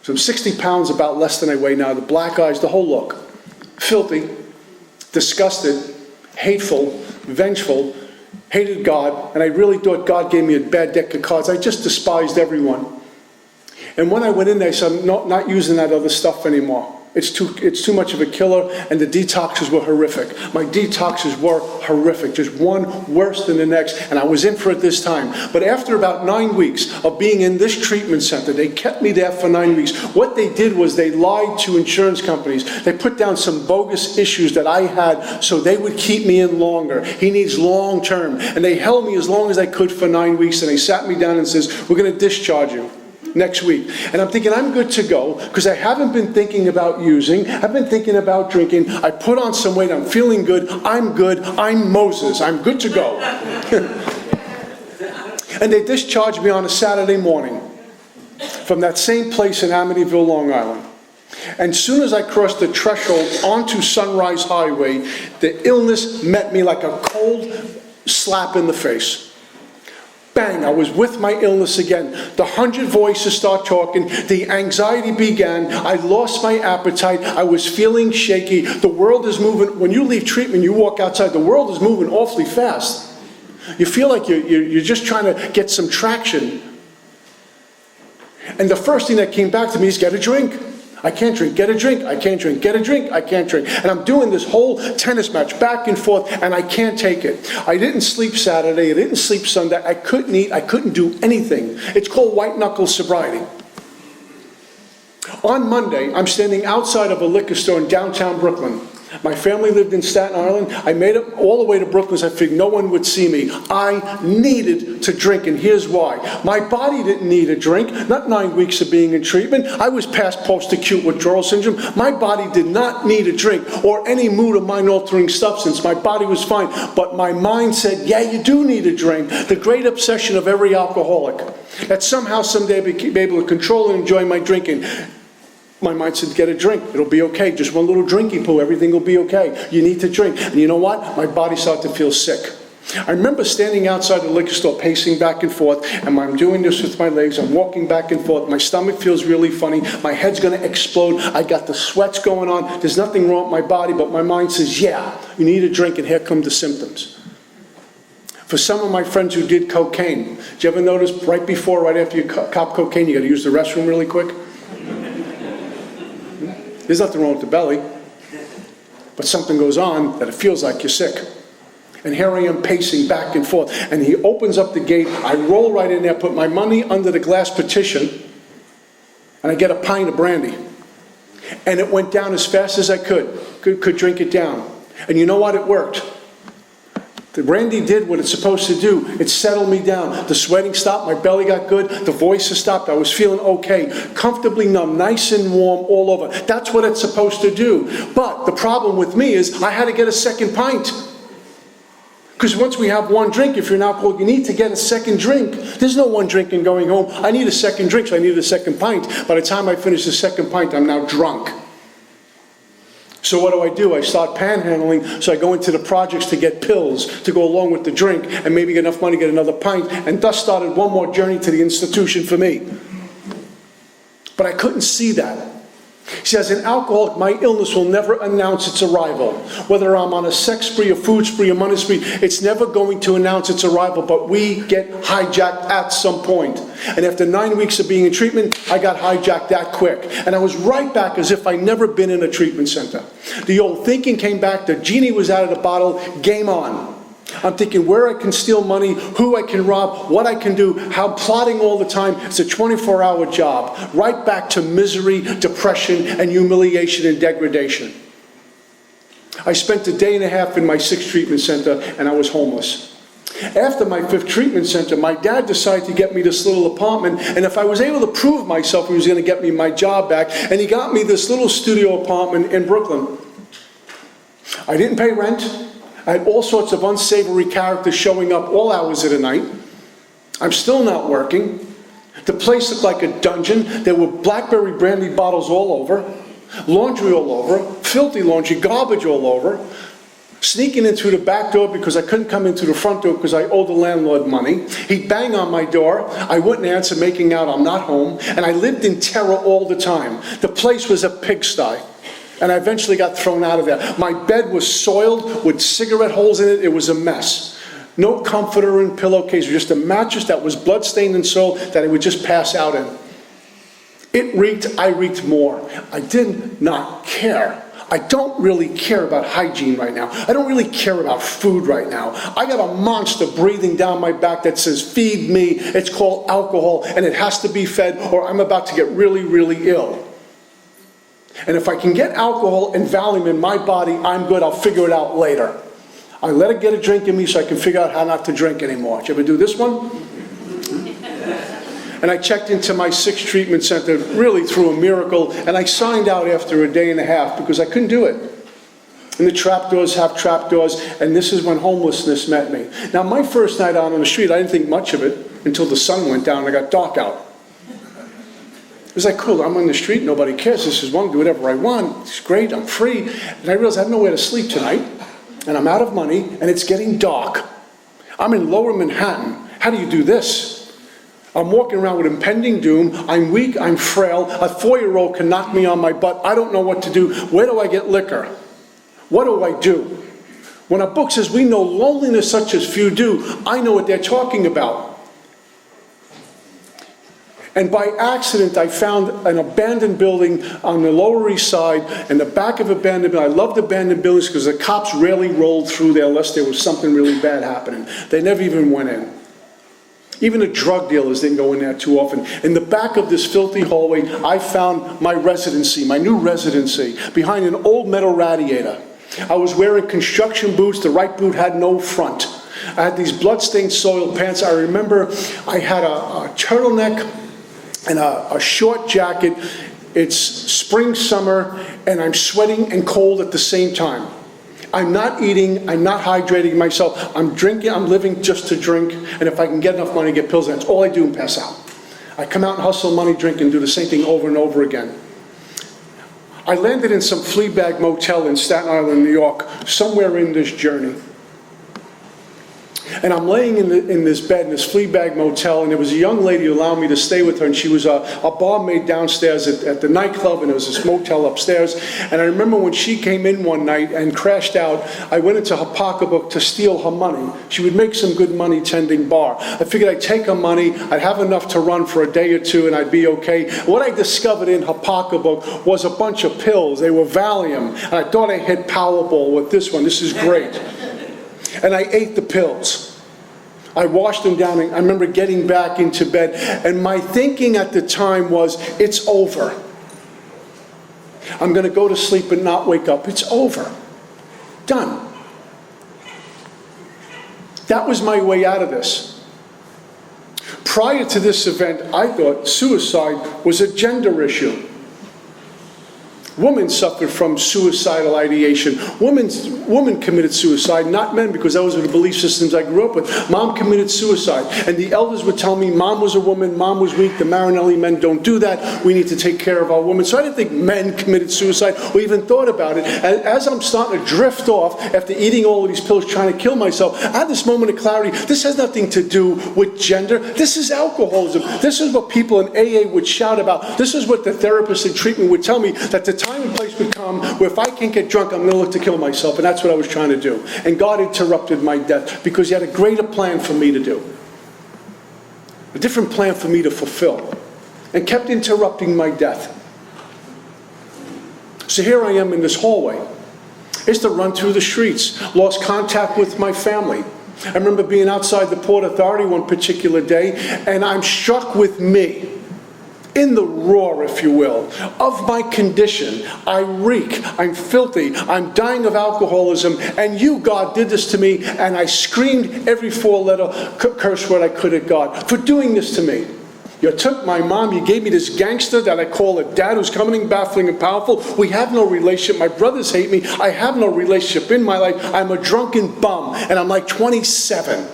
So I'm 60 pounds, about less than I weigh now. The black eyes, the whole look. Filthy, disgusted, hateful, vengeful, hated God, and I really thought God gave me a bad deck of cards. I just despised everyone. And when I went in there, I said, I'm not using that other stuff anymore. It's too much of a killer, and the detoxes were horrific. My detoxes were horrific, just one worse than the next, and I was in for it this time. But after about 9 weeks of being in this treatment center, they kept me there for 9 weeks. What they did was they lied to insurance companies. They put down some bogus issues that I had so they would keep me in longer. He needs long term. And they held me as long as I could for 9 weeks, and they sat me down and says, we're going to discharge you next week. And I'm thinking I'm good to go because I haven't been thinking about using. I've been thinking about drinking. I put on some weight. I'm feeling good. I'm good. I'm Moses. I'm good to go. And they discharged me on a Saturday morning from that same place in Amityville, Long Island. And as soon as I crossed the threshold onto Sunrise Highway, the illness met me like a cold slap in the face. Bang, I was with my illness again. The 100 voices start talking. The anxiety began. I lost my appetite. I was feeling shaky. The world is moving. When you leave treatment, you walk outside, the world is moving awfully fast. You feel like you're just trying to get some traction. And the first thing that came back to me is get a drink. I can't drink, get a drink, I can't drink, get a drink, I can't drink. And I'm doing this whole tennis match back and forth, and I can't take it. I didn't sleep Saturday, I didn't sleep Sunday, I couldn't eat, I couldn't do anything. It's called white knuckle sobriety. On Monday, I'm standing outside of a liquor store in downtown Brooklyn. My family lived in Staten Island. I made it all the way to Brooklyn so I figured no one would see me. I needed to drink, and here's why. My body didn't need a drink, not 9 weeks of being in treatment. I was past post-acute withdrawal syndrome. My body did not need a drink or any mood or mind-altering substance. My body was fine, but my mind said, yeah, you do need a drink. The great obsession of every alcoholic, that somehow someday I'll be able to control and enjoy my drinking. My mind said, get a drink. It'll be okay. Just one little drinky poo. Everything will be okay. You need to drink. And you know what? My body started to feel sick. I remember standing outside the liquor store, pacing back and forth, and I'm doing this with my legs. I'm walking back and forth. My stomach feels really funny. My head's going to explode. I got the sweats going on. There's nothing wrong with my body, but my mind says, yeah, you need a drink, and here come the symptoms. For some of my friends who did cocaine, did you ever notice right after you cop cocaine, you got to use the restroom really quick? There's nothing wrong with the belly, but something goes on that it feels like you're sick. And here I am pacing back and forth, and he opens up the gate. I roll right in there, put my money under the glass partition, and I get a pint of brandy. And it went down as fast as I could drink it down. And you know what? It worked. The brandy did what it's supposed to do. It settled me down. The sweating stopped. My belly got good. The voices stopped. I was feeling okay. Comfortably numb, nice and warm all over. That's what it's supposed to do. But the problem with me is I had to get a second pint. Because once we have one drink, if you're an alcoholic, you need to get a second drink. There's no one drink and going home. I need a second drink, so I need a second pint. By the time I finish the second pint, I'm now drunk. So what do? I start panhandling, so I go into the projects to get pills to go along with the drink and maybe get enough money to get another pint, and thus started one more journey to the institution for me. But I couldn't see that. He says, as an alcoholic, my illness will never announce its arrival. Whether I'm on a sex spree, a food spree, a money spree, it's never going to announce its arrival, but we get hijacked at some point. And after 9 weeks of being in treatment, I got hijacked that quick. And I was right back as if I'd never been in a treatment center. The old thinking came back, the genie was out of the bottle, game on. I'm thinking where I can steal money, who I can rob, what I can do, how I'm plotting all the time. It's a 24-hour job. Right back to misery, depression, and humiliation and degradation. I spent a day and a half in my 6th treatment center, and I was homeless. After my 5th treatment center, my dad decided to get me this little apartment, and if I was able to prove myself, he was going to get me my job back, and he got me this little studio apartment in Brooklyn. I didn't pay rent. I had all sorts of unsavory characters showing up all hours of the night. I'm still not working. The place looked like a dungeon. There were blackberry brandy bottles all over, laundry all over, filthy laundry, garbage all over. Sneaking in through the back door because I couldn't come in through the front door because I owed the landlord money. He'd bang on my door. I wouldn't answer, making out I'm not home. And I lived in terror all the time. The place was a pigsty. And I eventually got thrown out of there. My bed was soiled with cigarette holes in it. It was a mess. No comforter and pillowcase, just a mattress that was bloodstained and soiled that I would just pass out in. It reeked, I reeked more. I did not care. I don't really care about hygiene right now. I don't really care about food right now. I got a monster breathing down my back that says, feed me. It's called alcohol, and it has to be fed, or I'm about to get really, really ill. And if I can get alcohol and Valium in my body, I'm good. I'll figure it out later. I let it get a drink in me so I can figure out how not to drink anymore. Did you ever do this one? And I checked into my 6th treatment center, really through a miracle, and I signed out after a day and a half because I couldn't do it. And the trapdoors have trapdoors, and this is when homelessness met me. Now, my first night out on the street, I didn't think much of it until the sun went down and it got dark out. It was like, cool, I'm on the street, nobody cares, this is one, do whatever I want, it's great, I'm free. And I realized I have nowhere to sleep tonight, and I'm out of money, and it's getting dark. I'm in lower Manhattan. How do you do this? I'm walking around with impending doom, I'm weak, I'm frail, a 4-year-old can knock me on my butt, I don't know what to do. Where do I get liquor? What do I do? When a book says we know loneliness such as few do, I know what they're talking about. And by accident, I found an abandoned building on the Lower East Side, and the back of abandoned building. I loved abandoned buildings because the cops rarely rolled through there unless there was something really bad happening. They never even went in. Even the drug dealers didn't go in there too often. In the back of this filthy hallway, I found my residency, my new residency, behind an old metal radiator. I was wearing construction boots. The right boot had no front. I had these blood-stained soiled pants. I remember I had a turtleneck and a short jacket. It's spring, summer, and I'm sweating and cold at the same time. I'm not eating, I'm not hydrating myself, I'm drinking, I'm living just to drink, and if I can get enough money to get pills, that's all I do and pass out. I come out and hustle money, drink, and do the same thing over and over again. I landed in some flea bag motel in Staten Island, New York, somewhere in this journey. And I'm laying in this bed in this flea bag motel, and there was a young lady who allowed me to stay with her, and she was a barmaid downstairs at the nightclub, and there was this motel upstairs. And I remember when she came in one night and crashed out, I went into her pocketbook to steal her money. She would make some good money tending bar. I figured I'd take her money, I'd have enough to run for a day or two, and I'd be okay. What I discovered in her pocketbook was a bunch of pills. They were Valium, and I thought I hit Powerball with this one. This is great. And I ate the pills. I washed them down, and I remember getting back into bed, and my thinking at the time was, it's over. I'm going to go to sleep and not wake up. It's over. Done. That was my way out of this. Prior to this event, I thought suicide was a gender issue. Women suffered from suicidal ideation. Women committed suicide, not men, because those were the belief systems I grew up with. Mom committed suicide. And the elders would tell me, Mom was a woman, Mom was weak, the Marinelli men don't do that, we need to take care of our women. So I didn't think men committed suicide or even thought about it. And as I'm starting to drift off after eating all of these pills, trying to kill myself, I had this moment of clarity. This has nothing to do with gender. This is alcoholism. This is what people in AA would shout about. This is what the therapist in treatment would tell me, that the time and place would come where if I can't get drunk, I'm going to look to kill myself. And that's what I was trying to do. And God interrupted my death because he had a greater plan for me to do. A different plan for me to fulfill. And kept interrupting my death. So here I am in this hallway. I used to run through the streets. Lost contact with my family. I remember being outside the Port Authority one particular day, and I'm struck with me. In the raw, if you will, of my condition. I reek, I'm filthy, I'm dying of alcoholism, and you, God, did this to me, and I screamed every four-letter curse word I could at God for doing this to me. You took my mom, you gave me this gangster that I call a dad who's coming, baffling, and powerful. We have no relationship. My brothers hate me. I have no relationship in my life. I'm a drunken bum, and I'm like 27.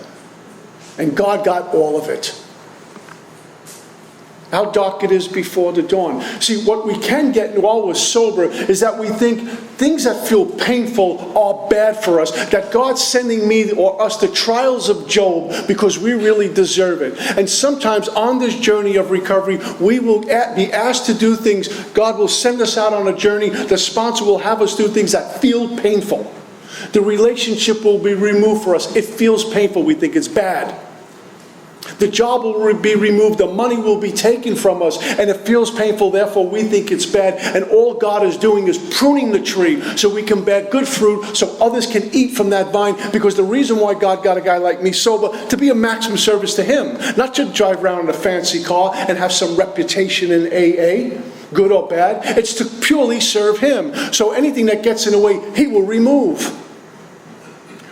And God got all of it. How dark it is before the dawn. See, what we can get while we're sober is that we think things that feel painful are bad for us, that God's sending me or us the trials of Job because we really deserve it. And sometimes on this journey of recovery, we will be asked to do things. God will send us out on a journey. The sponsor will have us do things that feel painful. The relationship will be removed for us. It feels painful. We think it's bad. The job will be removed, the money will be taken from us, and it feels painful, therefore we think it's bad. And all God is doing is pruning the tree so we can bear good fruit, so others can eat from that vine. Because the reason why God got a guy like me sober, to be a maximum service to him, not to drive around in a fancy car and have some reputation in AA, good or bad. It's to purely serve him. So anything that gets in the way, he will remove.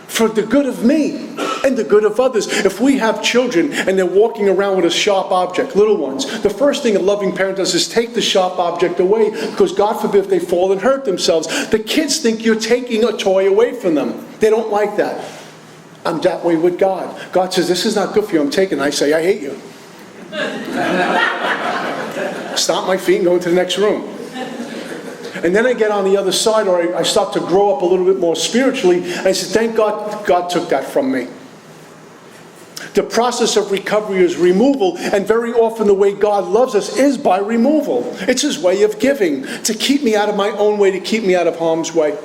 For the good of me and the good of others. If we have children and they're walking around with a sharp object, little ones, the first thing a loving parent does is take the sharp object away, because God forbid if they fall and hurt themselves. The kids think you're taking a toy away from them. They don't like that. I'm that way with God. God says, this is not good for you, I'm taking it. I say, I hate you. Stomp my feet and go into the next room. And then I get on the other side, or I start to grow up a little bit more spiritually, and I say, thank God, God took that from me. The process of recovery is removal, and very often the way God loves us is by removal. It's his way of giving, to keep me out of my own way, to keep me out of harm's way.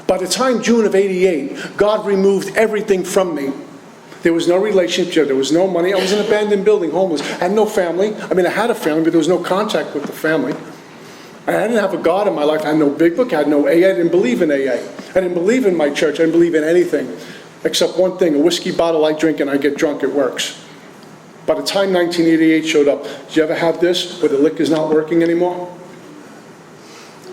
By the time June of '88, God removed everything from me. There was no relationship, there was no money, I was in an abandoned building, homeless. I had no family. I mean, I had a family, but there was no contact with the family. I didn't have a God in my life. I had no big book. I had no AA. I didn't believe in AA. I didn't believe in my church. I didn't believe in anything. Except one thing, a whiskey bottle I drink and I get drunk, it works. By the time 1988 showed up, did you ever have this where the liquor's not working anymore?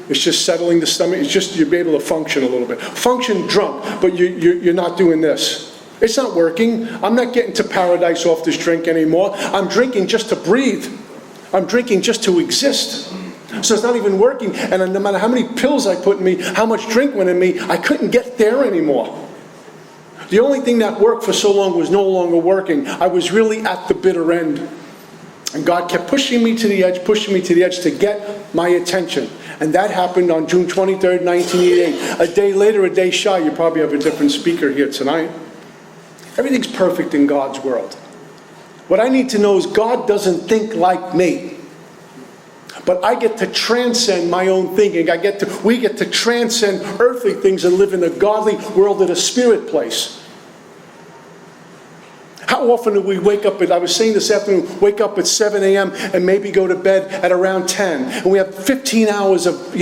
It's just settling the stomach. It's just you'll be able to function a little bit. Function drunk, but you're not doing this. It's not working. I'm not getting to paradise off this drink anymore. I'm drinking just to breathe. I'm drinking just to exist. So it's not even working, and no matter how many pills I put in me, how much drink went in me, I couldn't get there anymore. The only thing that worked for so long was no longer working. I was really at the bitter end. And God kept pushing me to the edge to get my attention. And that happened on June 23rd, 1988. A day later, a day shy, you probably have a different speaker here tonight. Everything's perfect in God's world. What I need to know is God doesn't think like me. But I get to transcend my own thinking. We get to transcend earthly things and live in a godly world, in a spirit place. How often do we wake up I was saying this afternoon, wake up at 7 a.m. and maybe go to bed at around 10. And we have 15 hours of,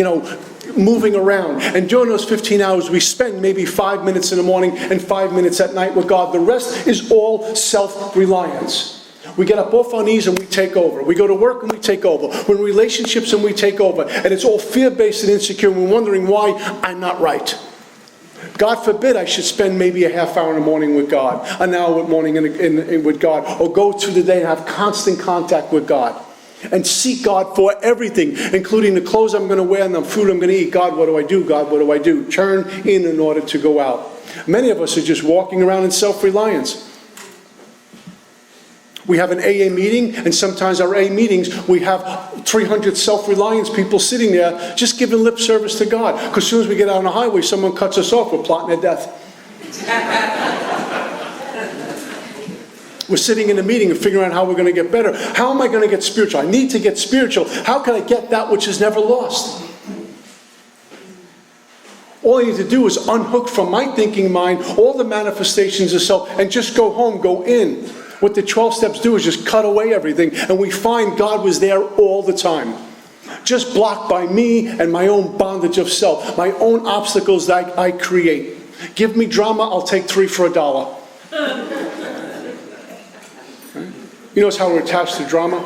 moving around. And during those 15 hours, we spend maybe 5 minutes in the morning and 5 minutes at night with God. The rest is all self-reliance. We get up off our knees and we take over. We go to work and we take over. We're in relationships and we take over. And it's all fear-based and insecure. And we're wondering why I'm not right. God forbid I should spend maybe a half hour in the morning with God, an hour with morning with God, or go through the day and have constant contact with God. and seek God for everything, including the clothes I'm going to wear and the food I'm going to eat. God, what do I do? God, what do I do? Turn in order to go out. Many of us are just walking around in self-reliance. We have an AA meeting, and sometimes our AA meetings, we have 300 self-reliance people sitting there just giving lip service to God. Because as soon as we get out on the highway, someone cuts us off, we're plotting their death. We're sitting in a meeting and figuring out how we're going to get better. How am I going to get spiritual? I need to get spiritual. How can I get that which is never lost? All I need to do is unhook from my thinking mind all the manifestations of self and just go home, go in. What the 12 steps do is just cut away everything, and we find God was there all the time. Just blocked by me and my own bondage of self, my own obstacles that I create. Give me drama, I'll take 3 for $1. You notice how we're attached to drama?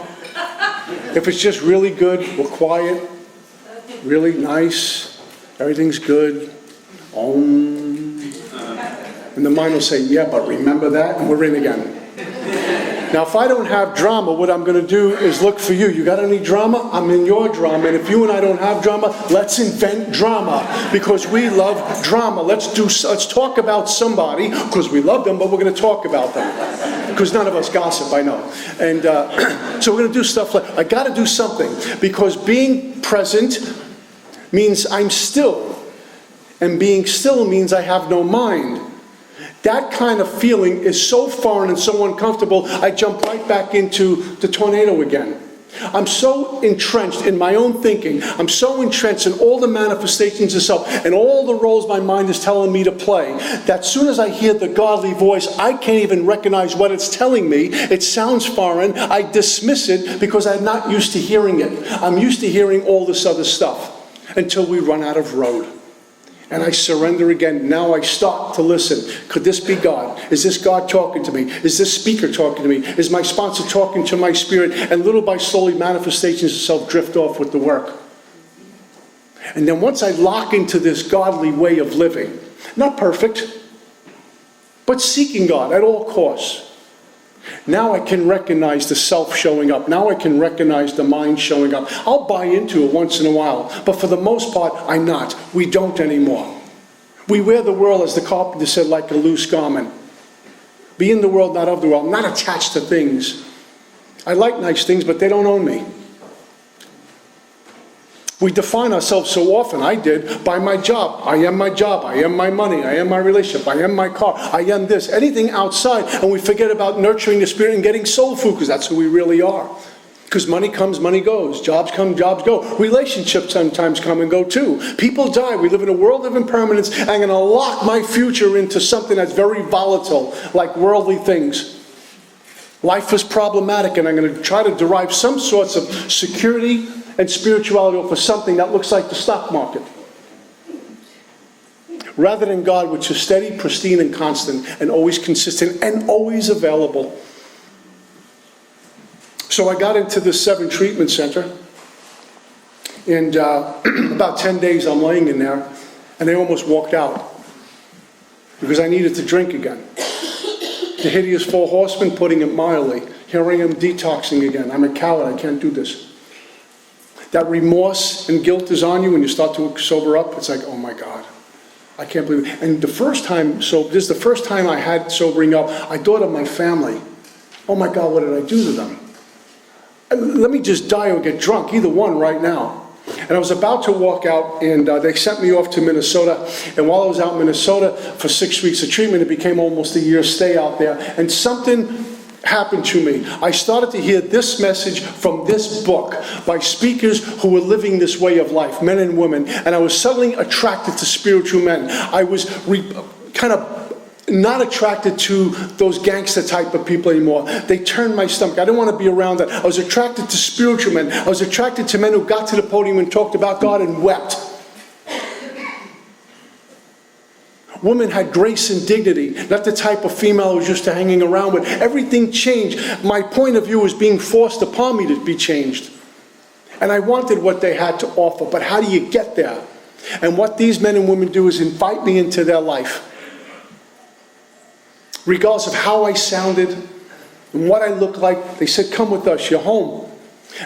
If it's just really good, we're quiet, really nice, everything's good. And the mind will say, yeah, but remember that, and we're in again. Now, if I don't have drama, what I'm going to do is look for you. You got any drama? I'm in your drama. And if you and I don't have drama, let's invent drama, because we love drama. Let's talk about somebody, because we love them, but we're going to talk about them. Because none of us gossip, I know. And so we're going to do stuff like, I got to do something, because being present means I'm still. And being still means I have no mind. That kind of feeling is so foreign and so uncomfortable, I jump right back into the tornado again. I'm so entrenched in my own thinking. I'm so entrenched in all the manifestations of self and all the roles my mind is telling me to play, that as soon as I hear the godly voice, I can't even recognize what it's telling me. It sounds foreign. I dismiss it because I'm not used to hearing it. I'm used to hearing all this other stuff until we run out of road. And I surrender again. Now I start to listen. Could this be God? Is this God talking to me? Is this speaker talking to me? Is my sponsor talking to my spirit? And little by slowly, manifestations of self drift off with the work. And then once I lock into this godly way of living, not perfect, but seeking God at all costs, now I can recognize the self showing up. Now I can recognize the mind showing up. I'll buy into it once in a while, but for the most part, I'm not. We don't anymore. We wear the world, as the carpenter said, like a loose garment. Be in the world, not of the world. I'm not attached to things. I like nice things, but they don't own me. We define ourselves so often, I did, by my job. I am my job. I am my money. I am my relationship. I am my car. I am this. Anything outside, and we forget about nurturing the spirit and getting soul food, because that's who we really are. Because money comes, money goes. Jobs come, jobs go. Relationships sometimes come and go too. People die. We live in a world of impermanence. I'm going to lock my future into something that's very volatile, like worldly things. Life is problematic, and I'm going to try to derive some sorts of security and spirituality off of something that looks like the stock market, rather than God, which is steady, pristine, and constant, and always consistent, and always available. So I got into this 7 treatment center, and about 10 days I'm laying in there, and I almost walked out, because I needed to drink again. The hideous 4 horsemen, putting it mildly. Here I am detoxing again. I'm a coward, I can't do this. That remorse and guilt is on you when you start to sober up. It's like, oh my God, I can't believe it. And this is the first time I had sobering up, I thought of my family. Oh my God, what did I do to them? Let me just die or get drunk, either one right now. And I was about to walk out, and they sent me off to Minnesota. And while I was out in Minnesota for 6 weeks of treatment, it became almost a year's stay out there. And something happened to me. I started to hear this message from this book by speakers who were living this way of life, men and women, and I was suddenly attracted to spiritual men. I was kind of not attracted to those gangster type of people anymore. They turned my stomach. I didn't want to be around that. I was attracted to spiritual men. I was attracted to men who got to the podium and talked about God and wept. Women had grace and dignity, not the type of female I was used to hanging around with. Everything changed. My point of view was being forced upon me to be changed. And I wanted what they had to offer, but how do you get there? And what these men and women do is invite me into their life. Regardless of how I sounded and what I looked like, they said, come with us, you're home.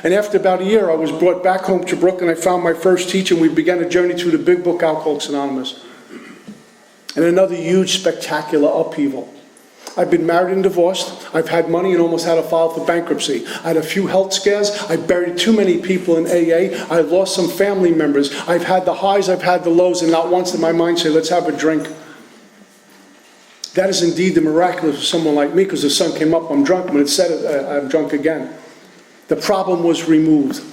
And after about a year, I was brought back home to Brooklyn. I found my first teacher, and we began a journey through the big book, Alcoholics Anonymous. And another huge, spectacular upheaval. I've been married and divorced. I've had money and almost had to file for bankruptcy. I had a few health scares. I buried too many people in AA. I lost some family members. I've had the highs, I've had the lows, and not once did my mind say, let's have a drink. That is indeed the miraculous of someone like me, because the sun came up, I'm drunk. When it said I'm drunk again. The problem was removed.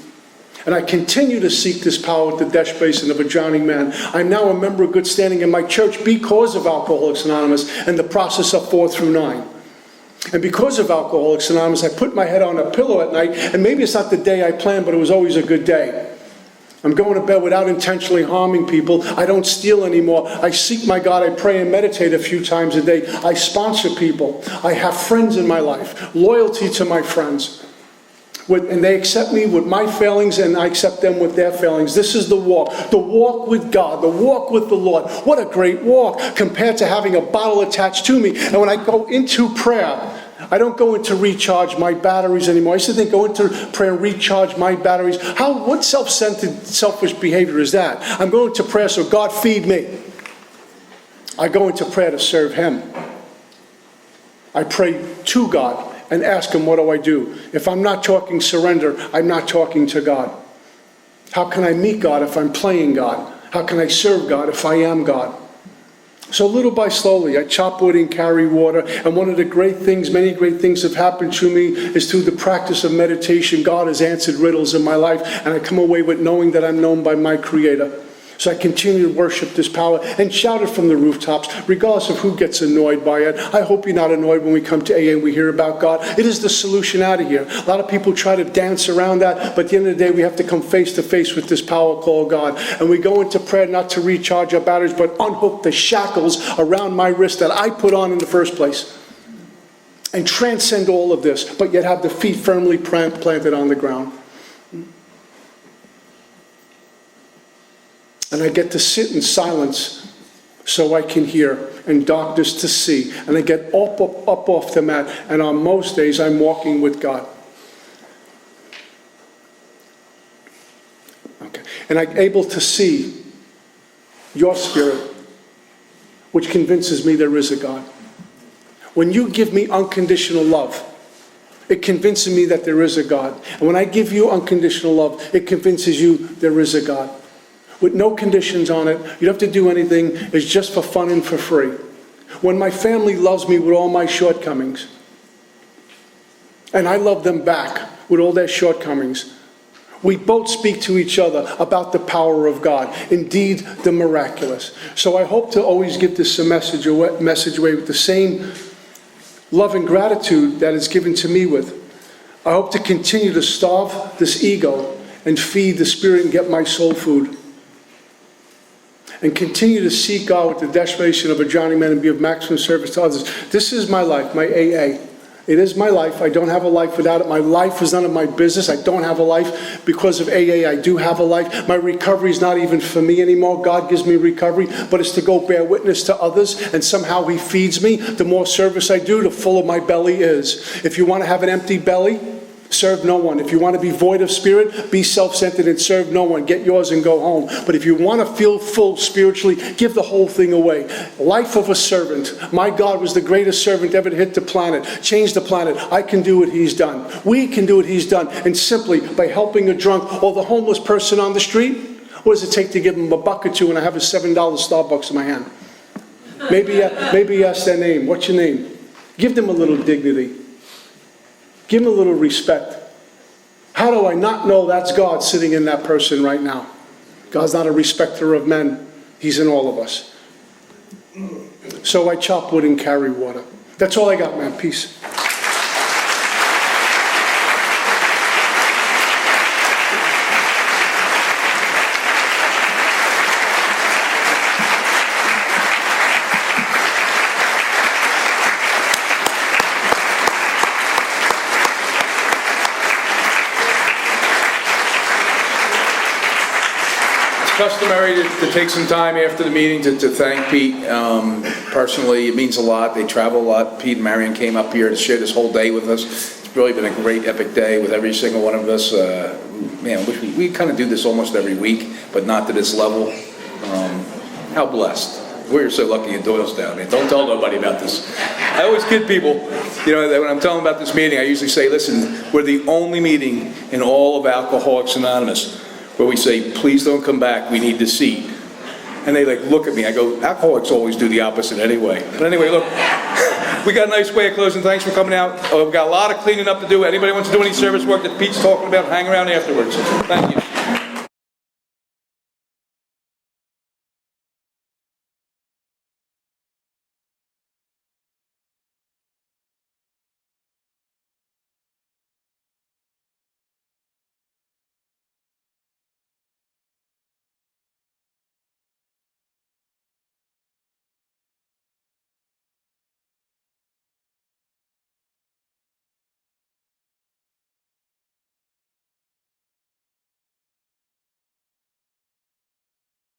And I continue to seek this power at the Desh Basin of a drowning man. I'm now a member of good standing in my church because of Alcoholics Anonymous and the process of 4 through 9. And because of Alcoholics Anonymous, I put my head on a pillow at night, and maybe it's not the day I planned, but it was always a good day. I'm going to bed without intentionally harming people. I don't steal anymore. I seek my God. I pray and meditate a few times a day. I sponsor people. I have friends in my life. Loyalty to my friends. And they accept me with my failings, and I accept them with their failings. This is the walk with God, the walk with the Lord. What a great walk compared to having a bottle attached to me. And when I go into prayer, I don't go in to recharge my batteries anymore. I used to think go into prayer and recharge my batteries. What self-centered, selfish behavior is that? I'm going to prayer so God feed me. I go into prayer to serve Him. I pray to God and ask Him, what do I do? If I'm not talking surrender, I'm not talking to God. How can I meet God if I'm playing God? How can I serve God if I am God? So little by slowly, I chop wood and carry water. And one of the great things, many great things have happened to me is through the practice of meditation. God has answered riddles in my life, and I come away with knowing that I'm known by my Creator. So I continue to worship this power and shout it from the rooftops, regardless of who gets annoyed by it. I hope you're not annoyed when we come to AA and we hear about God. It is the solution out of here. A lot of people try to dance around that, but at the end of the day, we have to come face to face with this power called God. And we go into prayer not to recharge our batteries, but unhook the shackles around my wrist that I put on in the first place. And transcend all of this, but yet have the feet firmly planted on the ground. And I get to sit in silence so I can hear, and darkness to see. And I get up off the mat, and on most days I'm walking with God. Okay. And I'm able to see your spirit, which convinces me there is a God. When you give me unconditional love, it convinces me that there is a God. And when I give you unconditional love, it convinces you there is a God. With no conditions on it, you don't have to do anything. It's just for fun and for free. When my family loves me with all my shortcomings, and I love them back with all their shortcomings, we both speak to each other about the power of God, indeed the miraculous. So I hope to always give this message away with the same love and gratitude that is given to me with. I hope to continue to starve this ego and feed the spirit and get my soul food. And continue to seek God with the desperation of a drowning man and be of maximum service to others. This is my life, my AA. It is my life. I don't have a life without it. My life is none of my business. I don't have a life. Because of AA, I do have a life. My recovery is not even for me anymore. God gives me recovery, but it's to go bear witness to others, and somehow He feeds me. The more service I do, the fuller my belly is. If you want to have an empty belly, serve no one. If you want to be void of spirit, be self-centered and serve no one. Get yours and go home. But if you want to feel full spiritually, give the whole thing away. Life of a servant. My God was the greatest servant ever to hit the planet. Change the planet. I can do what He's done. We can do what He's done. And simply by helping a drunk or the homeless person on the street, what does it take to give them a buck or two and I have a $7 Starbucks in my hand? Maybe ask their name. What's your name? Give them a little dignity. Give them a little respect. How do I not know that's God sitting in that person right now? God's not a respecter of men. He's in all of us. So I chop wood and carry water. That's all I got, man. Peace. customary to take some time after the meeting to thank Pete. Personally, it means a lot. They travel a lot. Pete and Marion came up here to share this whole day with us. It's really been a great, epic day with every single one of us. Man, we kind of do this almost every week, but not to this level. How blessed. We're so lucky in Doylestown, man. Don't tell nobody about this. I always kid people, when I'm telling them about this meeting, I usually say, listen, we're the only meeting in all of Alcoholics Anonymous where we say, please don't come back, we need the seat. And they look at me, I go, alcoholics always do the opposite anyway. But anyway, look, we got a nice way of closing. Thanks for coming out. We've got a lot of cleaning up to do. Anybody wants to do any service work that Pete's talking about, hang around afterwards. Thank you.